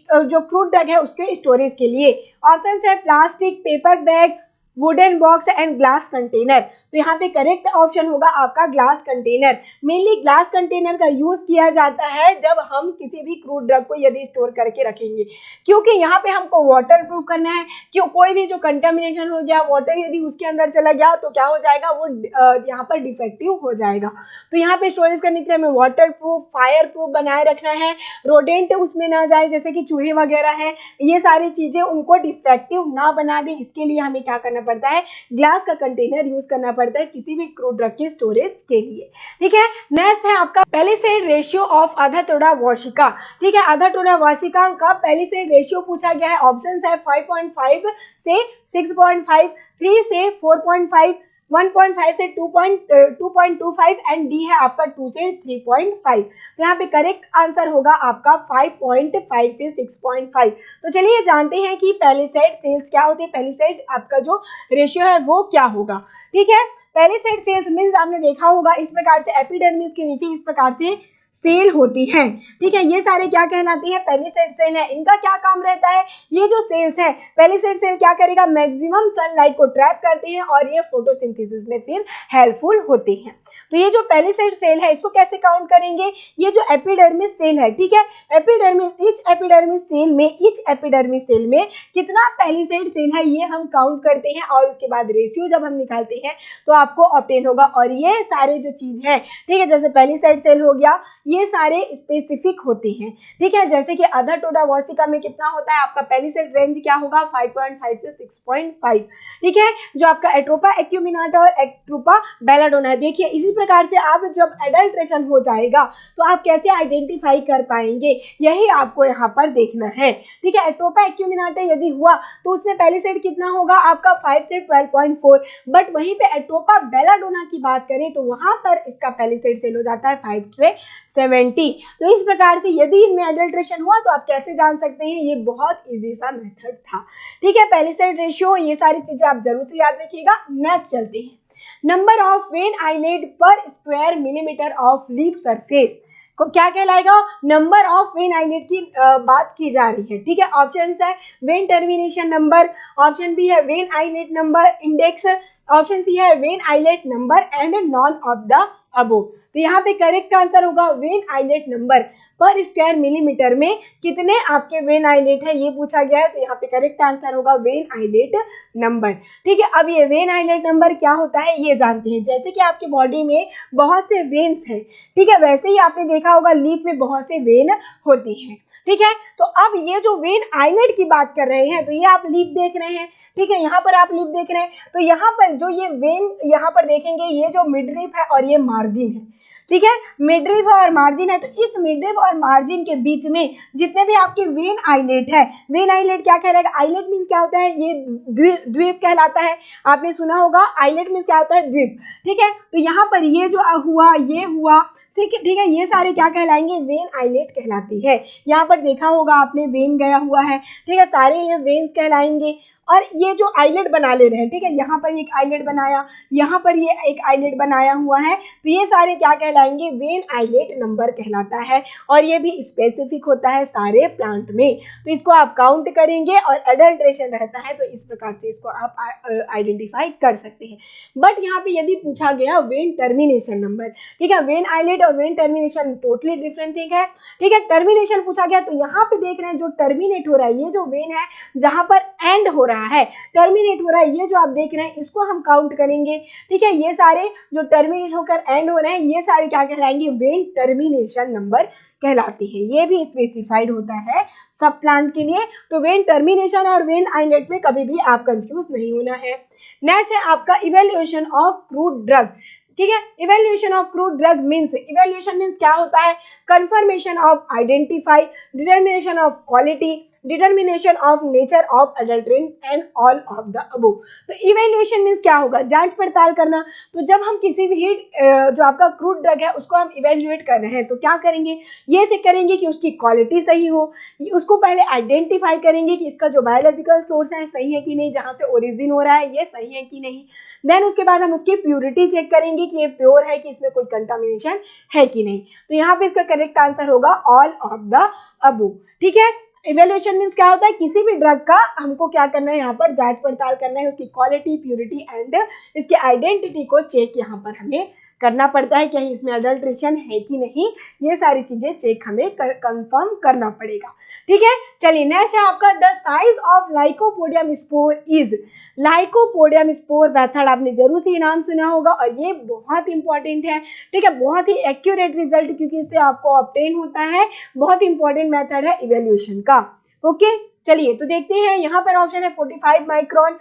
जो क्रूड ड्रग है उसके स्टोरेज के लिए। ऑप्शन है plastic, paper bag, wooden box and glass container. तो यहाँ पे करेक्ट ऑप्शन होगा आपका glass container. Mainly glass container का यूज किया जाता है जब हम किसी भी क्रूड ड्रग को यदि स्टोर करके रखेंगे, क्योंकि यहाँ पे हमको वाटर प्रूफ करना है कि कोई भी जो कंटेमिनेशन हो गया, वाटर यदि उसके अंदर चला गया तो क्या हो जाएगा, वो यहाँ पर डिफेक्टिव हो जाएगा। तो यहाँ पे स्टोरेज करने के लिए हमें वाटर प्रूफ, फायर प्रूफ बनाए रखना है, रोडेंट उसमें ना जाए जैसे कि चूहे वगैरह हैं, ये सारी चीजें उनको डिफेक्टिव ना बना दे, इसके लिए हमें क्या करना पड़ता है, ग्लास का कंटेनर यूज करना पड़ता है किसी भी क्रूड ड्रग के स्टोरेज के लिए। ठीक है, नेक्स्ट है आपका पैलिसेड रेशियो ऑफ आधा तोड़ा वार्षिका। ठीक है, आधा तोड़ा वार्षिका का पैलिसेड रेशियो पूछा गया है। ऑप्शन है 5.5 से 6.5, 3 से 4.5, 1.5 से 2.25 एंड डी है आपका 2 से 3.5। तो यहाँ पे करेक्ट आंसर होगा आपका 5.5 से 6.5। तो चलिए जानते हैं कि पैलिसेड सेल्स क्या होते हैं, पैलिसेड आपका जो रेशियो है वो क्या होगा। ठीक है, पैलिसेड सेल्स मींस आपने देखा होगा इस प्रकार से एपिडर्मिस के नीचे इस प्रकार से सेल होती है। ठीक है, ये सारे क्या कहलाती है, पैलिसेड सेल है। इनका क्या काम रहता है, ये जो सेल्स है, पैलिसेड सेल क्या करेगा, मैक्सिमम सनलाइट को ट्रैप करते हैं और ये फोटोसिंथेसिस में फिर हेल्पफुल होते हैं। तो ये जो पैलिसेड सेल है इसको कैसे काउंट करेंगे, ये जो एपिडर्मिस सेल है, ठीक है, ईच एपिडर्मिस सेल में कितना पैलिसेड सेल है ये हम काउंट करते हैं और उसके बाद रेशियो जब हम निकालते हैं तो आपको ऑब्टेन होगा। और ये सारे जो चीज है, ठीक है, जैसे पैलिसेड सेल हो गया, ये सारे स्पेसिफिक होते हैं। ठीक है, जैसे कि आधा टोडा वार्षिका में कितना होता है आपका पैलिसेड रेंज क्या होगा, 5.5 से 6.5। ठीक है, जो आपका एट्रोपा एक्यूमिनाटा और एट्रोपा बेलाडोना है। देखिए इसी प्रकार से आप जब एडल्ट्रेशन हो जाएगा तो आप कैसे आइडेंटिफाई कर पाएंगे, यही आपको यहाँ पर देखना है। ठीक है, एट्रोपा एक्यूमिनाटा यदि हुआ तो उसमें पैलिसेड कितना होगा आपका 5 से 12.4, बट वहीं पे एट्रोपा बेलाडोना की बात करें तो वहां पर इसका पैलिसेड सेल हो जाता है 5 से 70। तो इस प्रकार से यदि इनमें एडल्ट्रेशन हुआ तो आप कैसे जान सकते हैं, ये बहुत इजी सा मेथड था। ठीक है, पैलिसेड रेशियो, ये सारी चीजें आप जरूर से याद रखिएगा। नेक्स्ट चलते हैं, नंबर ऑफ वेन आइलेट पर square millimetre of leaf surface को क्या कहलाएगा, नंबर ऑफ वेन आइलेट की बात की जा रही है। ठीक है, ऑप्शन है vein termination number, option B है vein islet number index, option C है vein islet number and none of the above. तो यहाँ पे करेक्ट आंसर होगा vein islet number per square millimetre में कितने आपके वेन आइलेट है ये पूछा गया है। तो यहाँ पे करेक्ट आंसर होगा वेन आइलेट नंबर। ठीक है, अब ये वेन आइलेट नंबर क्या होता है ये जानते हैं। जैसे कि आपके बॉडी में बहुत से वेन्स हैं, ठीक है, वैसे ही आपने देखा होगा लीफ में बहुत से वेन होती हैं। ठीक है, तो अब ये जो वेन आइलेट की बात कर रहे हैं तो ये आप लीफ देख रहे हैं। ठीक है, यहाँ पर आप लीफ देख रहे हैं तो यहाँ पर जो ये वेन यहाँ पर देखेंगे, ये जो मिडरिप है और ये मार्जिन है। ठीक है, मिडरिप और मार्जिन है, तो इस मिडरिप और मार्जिन के बीच में जितने भी आपके वेन आइलेट है, वेन आइलेट क्या कहलाएगा, आइलेट मीन्स क्या होता है, ये द्वीप कहलाता है। आपने सुना होगा आइलेट मीन्स क्या होता है, द्वीप। ठीक है, तो यहाँ पर ये जो हुआ, ये हुआ, ठीक है, ये सारे क्या कहलाएंगे, वेन आइलेट कहलाती है। यहाँ पर देखा होगा आपने वेन गया हुआ है, ठीक है, सारे ये वेन्स कहलाएंगे। और ये जो आइलेट बना ले रहे हैं, ठीक है, यहाँ पर एक आइलेट बनाया, यहाँ पर ये एक आइलेट बनाया हुआ है, तो ये सारे क्या कहलाएंगे, वेन आइलेट नंबर कहलाता है। और ये भी स्पेसिफिक होता है सारे प्लांट में, तो इसको आप काउंट करेंगे और एडल्ट्रेशन रहता है तो इस प्रकार से इसको आप आइडेंटिफाई कर सकते हैं। बट यहाँ पे यदि पूछा गया वेन टर्मिनेशन नंबर, ठीक है, वेन आइलेट और when termination totally different thing है। ठीक है, टर्मिनेशन पूछा गया तो यहाँ पे देख रहे हैं जो टर्मिनेट हो रहा है, ये जो वेन है जहां पर एंड हो रहा है, टर्मिनेट हो रहा है, ये जो आप देख रहे हैं इसको हम काउंट करेंगे। ठीक है, ये सारे जो टर्मिनेट होकर एंड हो रहे हैं ये सारे क्या कहलाएंगे, वेन टर्मिनेशन नंबर कहलाते हैं। ये भी स्पेसिफाइड होता है सब प्लांट के लिए। तो वेन टर्मिनेशन और वेन आइलेट में कभी भी आप कंफ्यूज नहीं होना है। नेक्स्ट है आपका इवेल्युएशन ऑफ क्रूड ड्रग। ठीक है, evaluation of crude drug means, evaluation means क्या होता है, confirmation of identify, determination of quality, determination of nature of adulterant and all of the above. तो इवेल्युएशन मीन्स क्या होगा, जांच पड़ताल करना। तो जब हम किसी भी जो आपका क्रूड ड्रग है उसको हम इवेल्युएट कर रहे हैं तो क्या करेंगे, ये चेक करेंगे कि उसकी क्वालिटी सही हो, उसको पहले आइडेंटिफाई करेंगे कि इसका जो बायोलॉजिकल सोर्स है सही है कि नहीं, जहाँ से ओरिजिन हो रहा है ये सही है कि नहीं। देन उसके बाद हम उसकी प्योरिटी चेक करेंगे कि ये प्योर है कि इसमें कोई कंटामिनेशन है कि नहीं। तो यहाँ पे इसका करेक्ट आंसर होगा ऑल ऑफ द अबव। ठीक है, इवेल्युएशन मीन्स क्या होता है, किसी भी ड्रग का हमको क्या करना है, यहाँ पर जांच पड़ताल करना है, उसकी क्वालिटी, प्योरिटी एंड इसकी आइडेंटिटी को चेक यहाँ पर हमें करना पड़ता है, कहीं इसमें अडल्ट्रेशन है कि नहीं, ये सारी चीजें चेक हमें कंफर्म करना पड़ेगा। ठीक है, चलिए नेक्स्ट है आपका the size of lycopodium spore is. Lycopodium spore method आपने जरूर से नाम सुना होगा और ये बहुत इंपॉर्टेंट है। ठीक है, बहुत ही एक्यूरेट रिजल्ट क्योंकि इससे आपको ऑब्टेन होता है, बहुत इंपॉर्टेंट मेथड है इवेल्युएशन का। ओके, चलिए तो देखते हैं, यहाँ पर ऑप्शन है 45 micron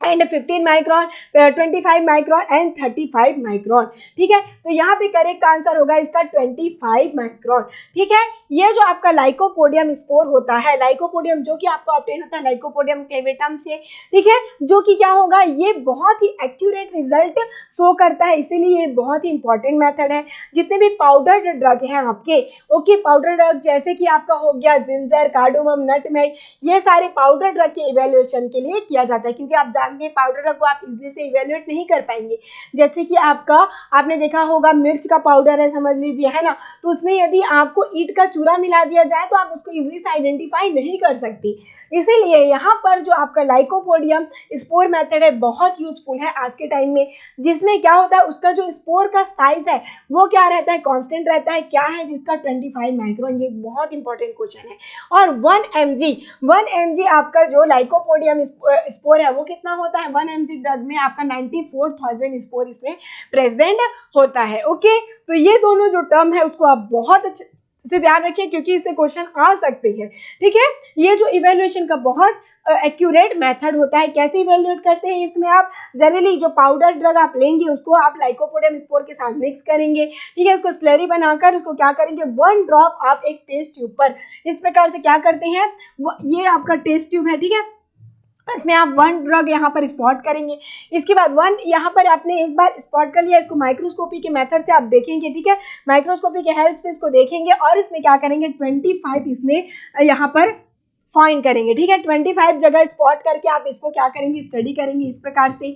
and 15 micron, 25 micron and 35 micron. ठीक है, तो यहाँ पे करेक्ट आंसर होगा इसका 25 माइक्रोन। ठीक है, ये जो आपका लाइकोपोडियम स्पोर होता है, लाइकोपोडियम जो कि आपको ऑब्टेन होता है लाइकोपोडियम क्लेवेटम से, ठीक है, जो कि क्या होगा, ये बहुत ही एक्यूरेट रिजल्ट शो करता है, इसीलिए ये बहुत ही इंपॉर्टेंट मेथड है। जितने भी पाउडर्ड ड्रग हैं आपके, ओके, पाउडर ड्रग जैसे कि आपका हो गया जिंजर, कार्डोमम, नटमेग, ये सारे पाउडर ड्रग के इवेल्युएशन के लिए किया जाता है, क्योंकि आप पाउडर ड्रग को आप इजीली से इवेल्युएट नहीं कर पाएंगे। जैसे कि आपने देखा होगा मिर्च का पाउडर है समझ लीजिए, है ना, तो उसमें यदि आपको ईंट का चूरा मिला दिया जाए तो आप उसको इजीली से आइडेंटिफाई नहीं कर सकती। इसीलिए यहाँ पर जो आपका लाइकोपोडियम स्पोर मेथड है बहुत यूजफुल है आज के टाइम में, जिसमें क्या होता है, उसका जो स्पोर का साइज है वो क्या रहता है, कांस्टेंट रहता है। क्या है, जिसका 25 माइक्रोन, ये बहुत इंपॉर्टेंट क्वेश्चन है। और 1 mg आपका जो लाइकोपोडियम स्पोर है वो कितना होता है, 1 mg ड्रग में आपका 94,000 स्पोर इसमें प्रेजेंट होता है। ओके, तो ये दोनों जो टर्म है उसको आप बहुत अच्छे से ध्यान रखिए क्योंकि इससे क्वेश्चन आ सकते हैं। ठीक है, ये जो इवेल्युएशन का बहुत एक्यूरेट मेथड होता है। कैसे इवेल्युएट करते हैं, इसमें आप जनरली जो पाउडर ड्रग आप लेंगे उसको आप लाइकोपोडियम स्पोर के साथ मिक्स करेंगे। ठीक है, उसको स्लरी बनाकर उसको क्या करेंगे, 1 ड्रॉप आप एक टेस्ट ट्यूब पर इस प्रकार से क्या करते हैं, ये आपका टेस्ट ट्यूब है, ठीक है, इसमें आप 1 ड्रग यहाँ पर स्पॉट करेंगे। इसके बाद 1 यहाँ पर आपने एक बार स्पॉट कर लिया, इसको माइक्रोस्कोपी के मेथड से आप देखेंगे। ठीक है, माइक्रोस्कोपी के हेल्प से इसको देखेंगे और इसमें क्या करेंगे, 25 इसमें यहाँ पर फाइंड करेंगे। ठीक है, 25 जगह स्पॉट करके आप इसको क्या करेंगे, स्टडी करेंगे इस प्रकार से।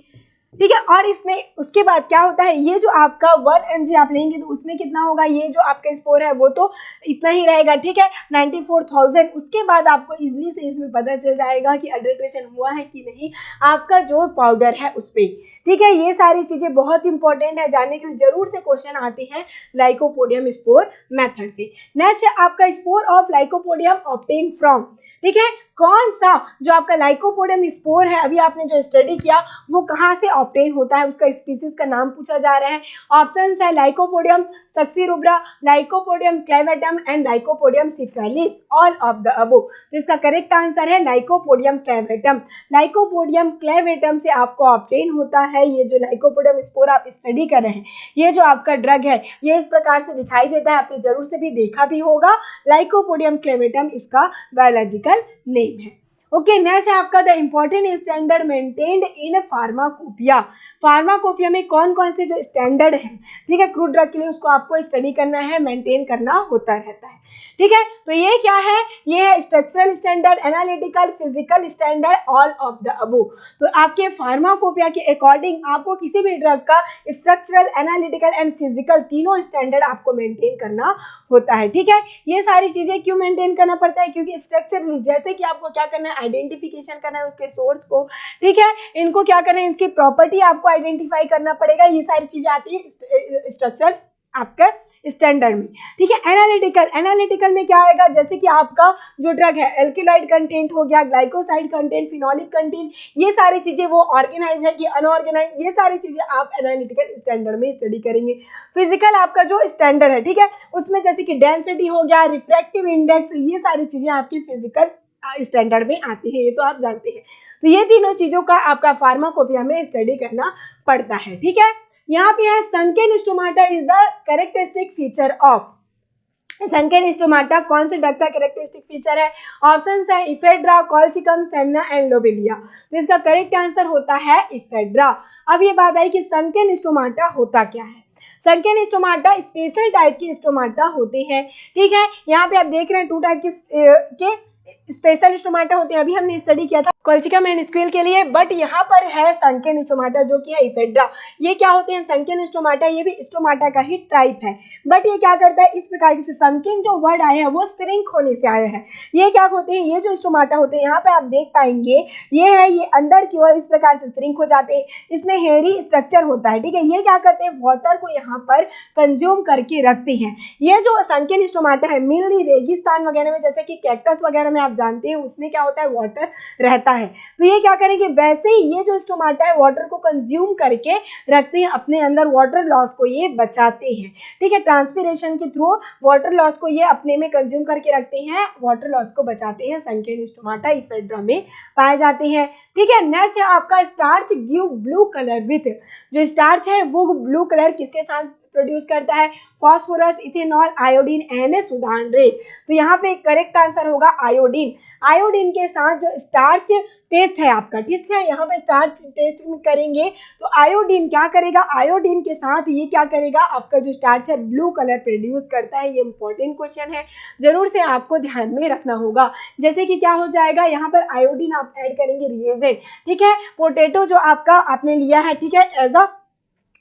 ठीक है, और इसमें उसके बाद क्या होता है, ये जो आपका 1 mg आप लेंगे तो उसमें कितना होगा, ये जो आपका स्कोर है वो तो इतना ही रहेगा। ठीक है, 94,000। उसके बाद आपको इजीली से इसमें पता चल जाएगा कि अडल्ट्रेशन हुआ है कि नहीं आपका जो पाउडर है उस पर। ठीक है, ये सारी चीजें बहुत इंपॉर्टेंट है, जानने के लिए जरूर से क्वेश्चन आते हैं लाइकोपोडियम स्पोर मेथड से। नेक्स्ट है आपका spore of lycopodium obtain from. ठीक है, कौन सा जो आपका लाइकोपोडियम स्पोर है अभी आपने जो स्टडी किया वो कहाँ से ऑब्टेन होता है, उसका स्पीसीज का नाम पूछा जा रहा है। ऑप्शंस है lycopodium succirubra, lycopodium clavatum and lycopodium cephalis, all of the above. तो इसका करेक्ट आंसर है लाइकोपोडियम क्लेवेटम। लाइकोपोडियम क्लेवेटम से आपको ऑब्टेन होता है ये जो लाइकोपोडियम स्पोर आप स्टडी कर रहे हैं। ये जो आपका ड्रग है ये इस प्रकार से दिखाई देता है, आपने जरूर से भी देखा भी होगा। लाइकोपोडियम क्लेवेटम इसका बायोलॉजिकल नेम है। ओके, नेक्स्ट है आपका the important standard maintained in pharmacopoeia. Pharmacopoeia में कौन कौन से जो स्टैंडर्ड है, ठीक है, क्रूड ड्रग के लिए उसको आपको स्टडी करना है, मेंटेन करना होता रहता है। ठीक है, तो ये क्या है, ये है structural standard, analytical, physical standard, all of the above. तो आपके फार्माकोपिया के अकॉर्डिंग आपको किसी भी ड्रग का स्ट्रक्चरल, एनालिटिकल एंड फिजिकल तीनों स्टैंडर्ड आपको मेंटेन करना होता है। ठीक है, ये सारी चीजें क्यों मेंटेन करना पड़ता है, क्योंकि स्ट्रक्चरली जैसे कि आपको क्या करना है, आइडेंटिफिकेशन करना है उसके सोर्स को। ठीक है, इनको क्या करना है, इसकी प्रॉपर्टी आपको आइडेंटिफाई करना पड़ेगा। ये सारी चीजें आती है स्ट्रक्चर आपका स्टैंडर्ड में। ठीक है, एनालिटिकल में क्या आएगा, जैसे कि आपका जो ड्रग है एल्किलाइड कंटेंट हो गया, ग्लाइकोसाइड कंटेंट, फिनोलिक कंटेंट, ये सारी चीजें वो ऑर्गेनाइज है कि अनऑर्गेनाइज, ये सारी चीजें आप एनालिटिकल स्टैंडर्ड में स्टडी करेंगे। फिजिकल आपका जो स्टैंडर्ड है, ठीक है, उसमें जैसे कि डेंसिटी हो गया, रिफ्रैक्टिव इंडेक्स, ये सारी चीजें आपकी फिजिकल स्टैंडर्ड में आती है, ये तो आप जानते हैं। तो ये तीनों चीजों का आपका फार्माकोपिया में स्टडी करना पड़ता है। ठीक है, यहाँ पे है sunken stomata is the characteristic feature of. Sunken stomata कौन से ड्रग का कैरेक्टरिस्टिक फीचर है, ऑप्शन है ephedra, colchicum, senna and lobelia. तो इसका करेक्ट आंसर होता है इफेड्रा। अब ये बात आई कि संकेन स्टोमाटा होता क्या है। संकेन स्टोमाटा स्पेशल टाइप के स्टोमाटा होते हैं। ठीक है, यहाँ पे आप देख रहे हैं 2 टाइप के स्पेशल स्टोमाटा होते हैं, अभी हमने स्टडी किया था कोल्चिकम एंड स्क्विल के लिए, बट यहाँ पर है संकेन स्टोमाटा जो कि है इफेड्रा। ये क्या होते हैं संकेन स्टोमाटा, ये भी स्टोमाटा का ही टाइप है, बट ये क्या करता है इस प्रकार से, संकेन जो वर्ड आया है वो श्रिंक होने से आया है। ये क्या होते हैं, ये जो स्टोमाटा होते हैं यहाँ पे आप देख पाएंगे ये है, ये अंदर की ओर इस प्रकार से श्रिंक हो जाते हैं, इसमें हेयरी स्ट्रक्चर होता है, ठीक है। ये क्या करते हैं वाटर को यहाँ पर कंज्यूम करके रखते हैं। ये जो संकेन स्टोमाटा है मेनली रेगिस्तान वगैरह में, जैसे कि कैक्टस वगैरह में आप जानते हैं उसमें क्या होता है वाटर रहता है, तो ये क्या करेंगे वैसे ही ये जो स्टोमाटा है वाटर को कंज्यूम करके रखते हैं अपने अंदर, वाटर लॉस को ये बचाते हैं, ठीक है। ट्रांसपिरेशन के थ्रू वाटर लॉस को ये अपने में कंज्यूम करके रखते हैं, वाटर लॉस को बचाते हैं, संकेन स्टोमाटा इफेड्रा में पाए जाते हैं, ठीक है। नेक्स्ट है आपका starch give blue colour with, जो स्टार्च है वो ब्लू कलर किसके साथ प्रोड्यूस करता है, phosphorus, ethanol, iodine and Sudan रे। तो यहाँ पे करेक्ट आंसर होगा आयोडीन। आयोडीन के साथ जो स्टार्च टेस्ट है आपका, ठीक है, यहाँ पे स्टार्च टेस्ट में करेंगे तो आयोडीन क्या करेगा, आयोडीन के साथ ये क्या करेगा आपका जो स्टार्च है ब्लू कलर प्रोड्यूस करता है। ये इंपॉर्टेंट क्वेश्चन है, जरूर से आपको ध्यान में रखना होगा। जैसे कि क्या हो जाएगा यहाँ पर आयोडीन आप ऐड करेंगे रिएजेंट, ठीक है। पोटैटो जो आपका आपने लिया है, ठीक है, एज अ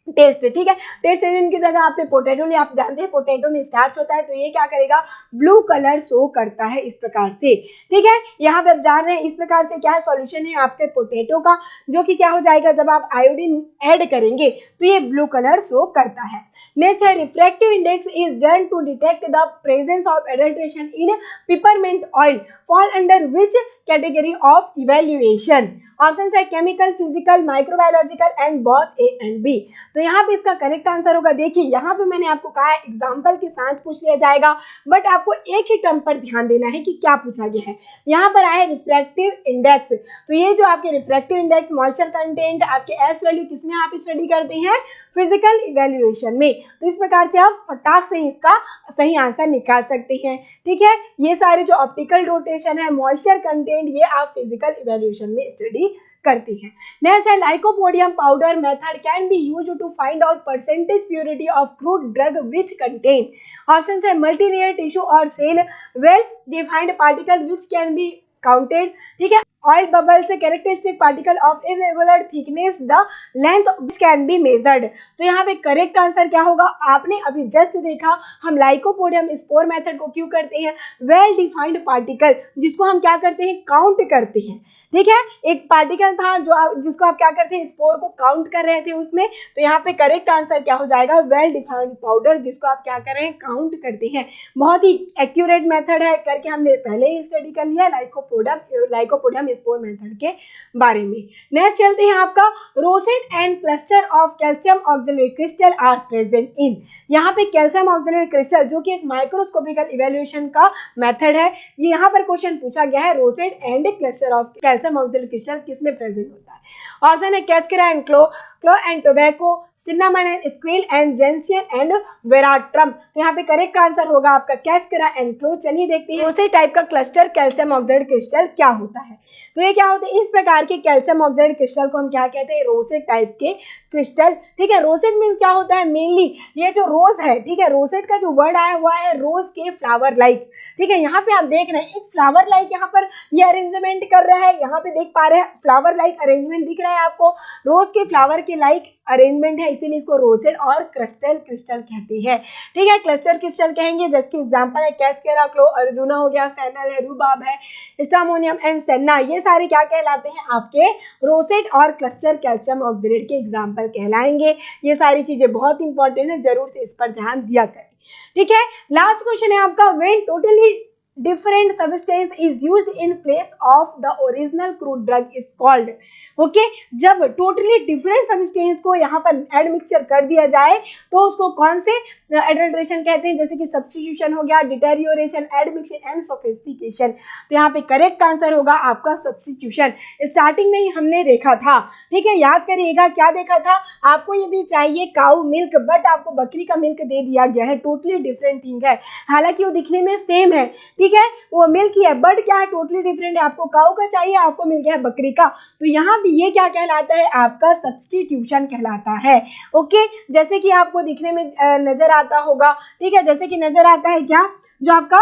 टेस्ट, ठीक है, टेस्ट एजेंट की जगह आपने पोटैटो लिया, आप जानते हैं पोटैटो में स्टार्च होता है, तो ये क्या करेगा ब्लू कलर शो करता है इस प्रकार से, ठीक है। यहाँ पे आप जान रहे हैं इस प्रकार से क्या सॉल्यूशन है आपके पोटैटो का, जो कि क्या हो जाएगा जब आप आयोडीन ऐड करेंगे तो ये ब्लू कलर शो करता है। नेक्स्ट है refractive index is done to detect the presence of adulteration in peppermint oil, fall under which category of evaluation. Option है chemical, physical, microbiological and both A and B. तो यहाँ पे इसका correct answer होगा, देखिए यहाँ पे मैंने आपको कहा है एग्जाम्पल के साथ पूछ लिया जाएगा, बट आपको एक ही टर्म पर ध्यान देना है कि क्या पूछा गया है। यहाँ पर आया रिफ्रैक्टिव इंडेक्स, तो ये जो आपके रिफ्रैक्टिव इंडेक्स मॉइस्चर कंटेंट आपके एस वैल्यू किसमें आप स्टडी करते हैं, फिजिकल इवेल्युएशन में। तो इस प्रकार से आप फटाक से इसका सही आंसर निकाल सकते हैं, ठीक है। ये सारे जो ऑप्टिकल रोटेशन है, मॉइस्चर कंटेंट, ये आप फिजिकल इवेल्युएशन में स्टडी करती हैं। नेक्स्ट है lycopodium powder method can be used to find out percentage purity of crude drug which contain. Option है मल्टीलेयर टिश्यू और cell, well defined particle which can be counted, ठीक है। Oil bubble से characteristic particle of irregular thickness the length which can be measured. तो यहाँ पे correct answer क्या होगा, आपने अभी जस्ट देखा हम लाइकोपोडियम स्पोर मेथड को क्यों करते हैं, वेल डिफाइंड पार्टिकल जिसको हम क्या करते हैं काउंट करते हैं, ठीक है। एक पार्टिकल था जो जिसको आप क्या करते हैं स्पोर को काउंट कर रहे थे उसमें, तो यहाँ पे करेक्ट आंसर क्या हो जाएगा वेल डिफाइंड पाउडर, जिसको आप क्या कर रहे हैं काउंट करते हैं। बहुत ही एक्यूरेट मेथड है, करके हमने पहले ही स्टडी कर लिया लाइकोपोडियम स्पोर मेथड के बारे में। नेक्स्ट चलते हैं आपका rosette and cluster of calcium oxalate crystal are present in. यहाँ पे कैल्शियम ऑक्सिलेट क्रिस्टल जो कि एक माइक्रोस्कोपिकल इवेल्युएशन का मेथड है, ये यहाँ पर क्वेश्चन पूछा गया है rosette and cluster of calcium oxalate crystal किसमें प्रेजेंट होता है। ऑप्शन है cascara and clove and tobacco, cinnamon and squill and gentian and veratrum. तो यहाँ पे करेक्ट आंसर होगा आपका कैस्केरा एंड क्लो। चलिए देखते हैं रोसेट टाइप का क्लस्टर कैल्शियम ऑक्साइड क्रिस्टल क्या होता है। तो ये क्या होते हैं, इस प्रकार के कैल्शियम ऑक्साइड क्रिस्टल को हम क्या कहते हैं, रोसेट टाइप के क्रिस्टल, ठीक है। रोसेट मीन्स क्या होता है, मेनली ये जो रोज है, ठीक है, रोसेट का जो वर्ड आया हुआ है रोज के फ्लावर लाइक, ठीक है। यहाँ पे आप देख रहे हैं एक फ्लावर लाइक यहाँ पर ये अरेंजमेंट कर रहा है, यहाँ पे देख पा रहे हैं फ्लावर लाइक अरेंजमेंट दिख रहा है आपको, रोज के फ्लावर के लाइक अरेंजमेंट है, इसीलिए इसको रोसेट और क्रिस्टल कहते हैं, ठीक है। क्लस्टर क्रिस्टल कहेंगे जिसके एग्जांपल है कैस्केरा, क्लो, अर्जुना हो गया, फेनल है, रूबाब है, स्टामोनियम एंड सेन्ना, ये सारे क्या कहलाते हैं आपके रोसेट और क्लस्टर कैल्शियम ऑक्सिलेट के एग्जांपल कहलाएंगे। ये सारी चीजें बहुत इंपॉर्टेंट है, जरूर से इस पर ध्यान दिया करें, ठीक है। लास्ट क्वेश्चन है आपका when totally different substance is used in place of the original crude drug is called, okay जब टोटली डिफरेंट सब्सटेंस को यहाँ पर एडमिक्सचर कर दिया जाए तो उसको कौन से एडल्ट्रेशन कहते हैं, जैसे कि सब्स्टिट्यूशन हो गया, डिटेरियोरेशन, एडमिक्शन एंड सोफिस्टिकेशन। तो यहाँ पे करेक्ट आंसर होगा आपका सब्स्टिट्यूशन। स्टार्टिंग में ही हमने देखा था, ठीक है, याद करिएगा क्या देखा था, आपको यदि चाहिए काऊ मिल्क बट आपको बकरी का मिल्क दे दिया गया है, टोटली डिफरेंट थिंग है, हालांकि वो दिखने में सेम है, ठीक है, वो मिल्क ही है बट क्या है टोटली डिफरेंट है, आपको काऊ का चाहिए, आपको मिल गया है बकरी का, तो यहाँ ये क्या कहलाता है आपका सब्स्टिट्यूशन कहलाता है, ओके। जैसे कि आपको दिखने में नजर आता होगा, ठीक है, जैसे कि नजर आता है क्या, जो आपका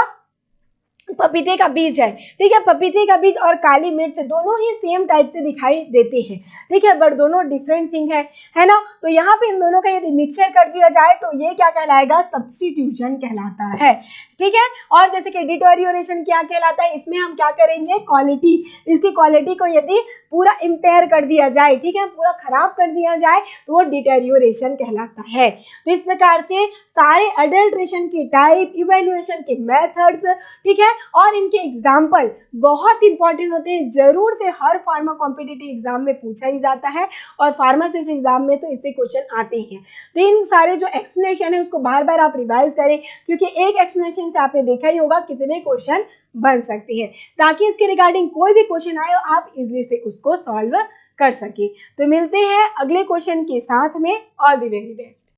पपीते का बीज है, ठीक है। पपीते का बीज और काली मिर्च दोनों ही सेम टाइप से दिखाई देते हैं, ठीक है, बट दोनों डिफरेंट थिंग है ना। तो यहाँ पे इन दोनों का यदि मिक्सचर कर दिया जाए तो ये क्या कहलाएगा, सब्स्टिट्यूशन कहलाता है, ठीक है। और जैसे कि डिटोरियोरेशन क्या कहलाता है, इसमें हम क्या करेंगे, क्वालिटी, इसकी क्वालिटी को यदि पूरा इम्पेयर कर दिया जाए, ठीक है, पूरा खराब कर दिया जाए तो वो डिटोरियोरेशन कहलाता है। तो इस प्रकार से सारे अडल्ट्रेशन की टाइप, इवेल्युएशन के मेथड्स, ठीक है, और इनके एग्जाम्पल बहुत इंपॉर्टेंट होते हैं, जरूर से हर फार्मा कॉम्पिटिटिव एग्जाम में पूछा ही जाता है और फार्मासिस्ट एग्जाम में तो इससे क्वेश्चन आते ही हैं। तो इन सारे जो एक्सप्लेनेशन है उसको बार बार आप रिवाइज करें, क्योंकि एक एक्सप्लेनेशन से आपने देखा ही होगा कितने क्वेश्चन बन सकते हैं, ताकि इसके रिगार्डिंग कोई भी क्वेश्चन आए आप इजिली से उसको सॉल्व कर सके। तो मिलते हैं अगले क्वेश्चन के साथ में। All the very best.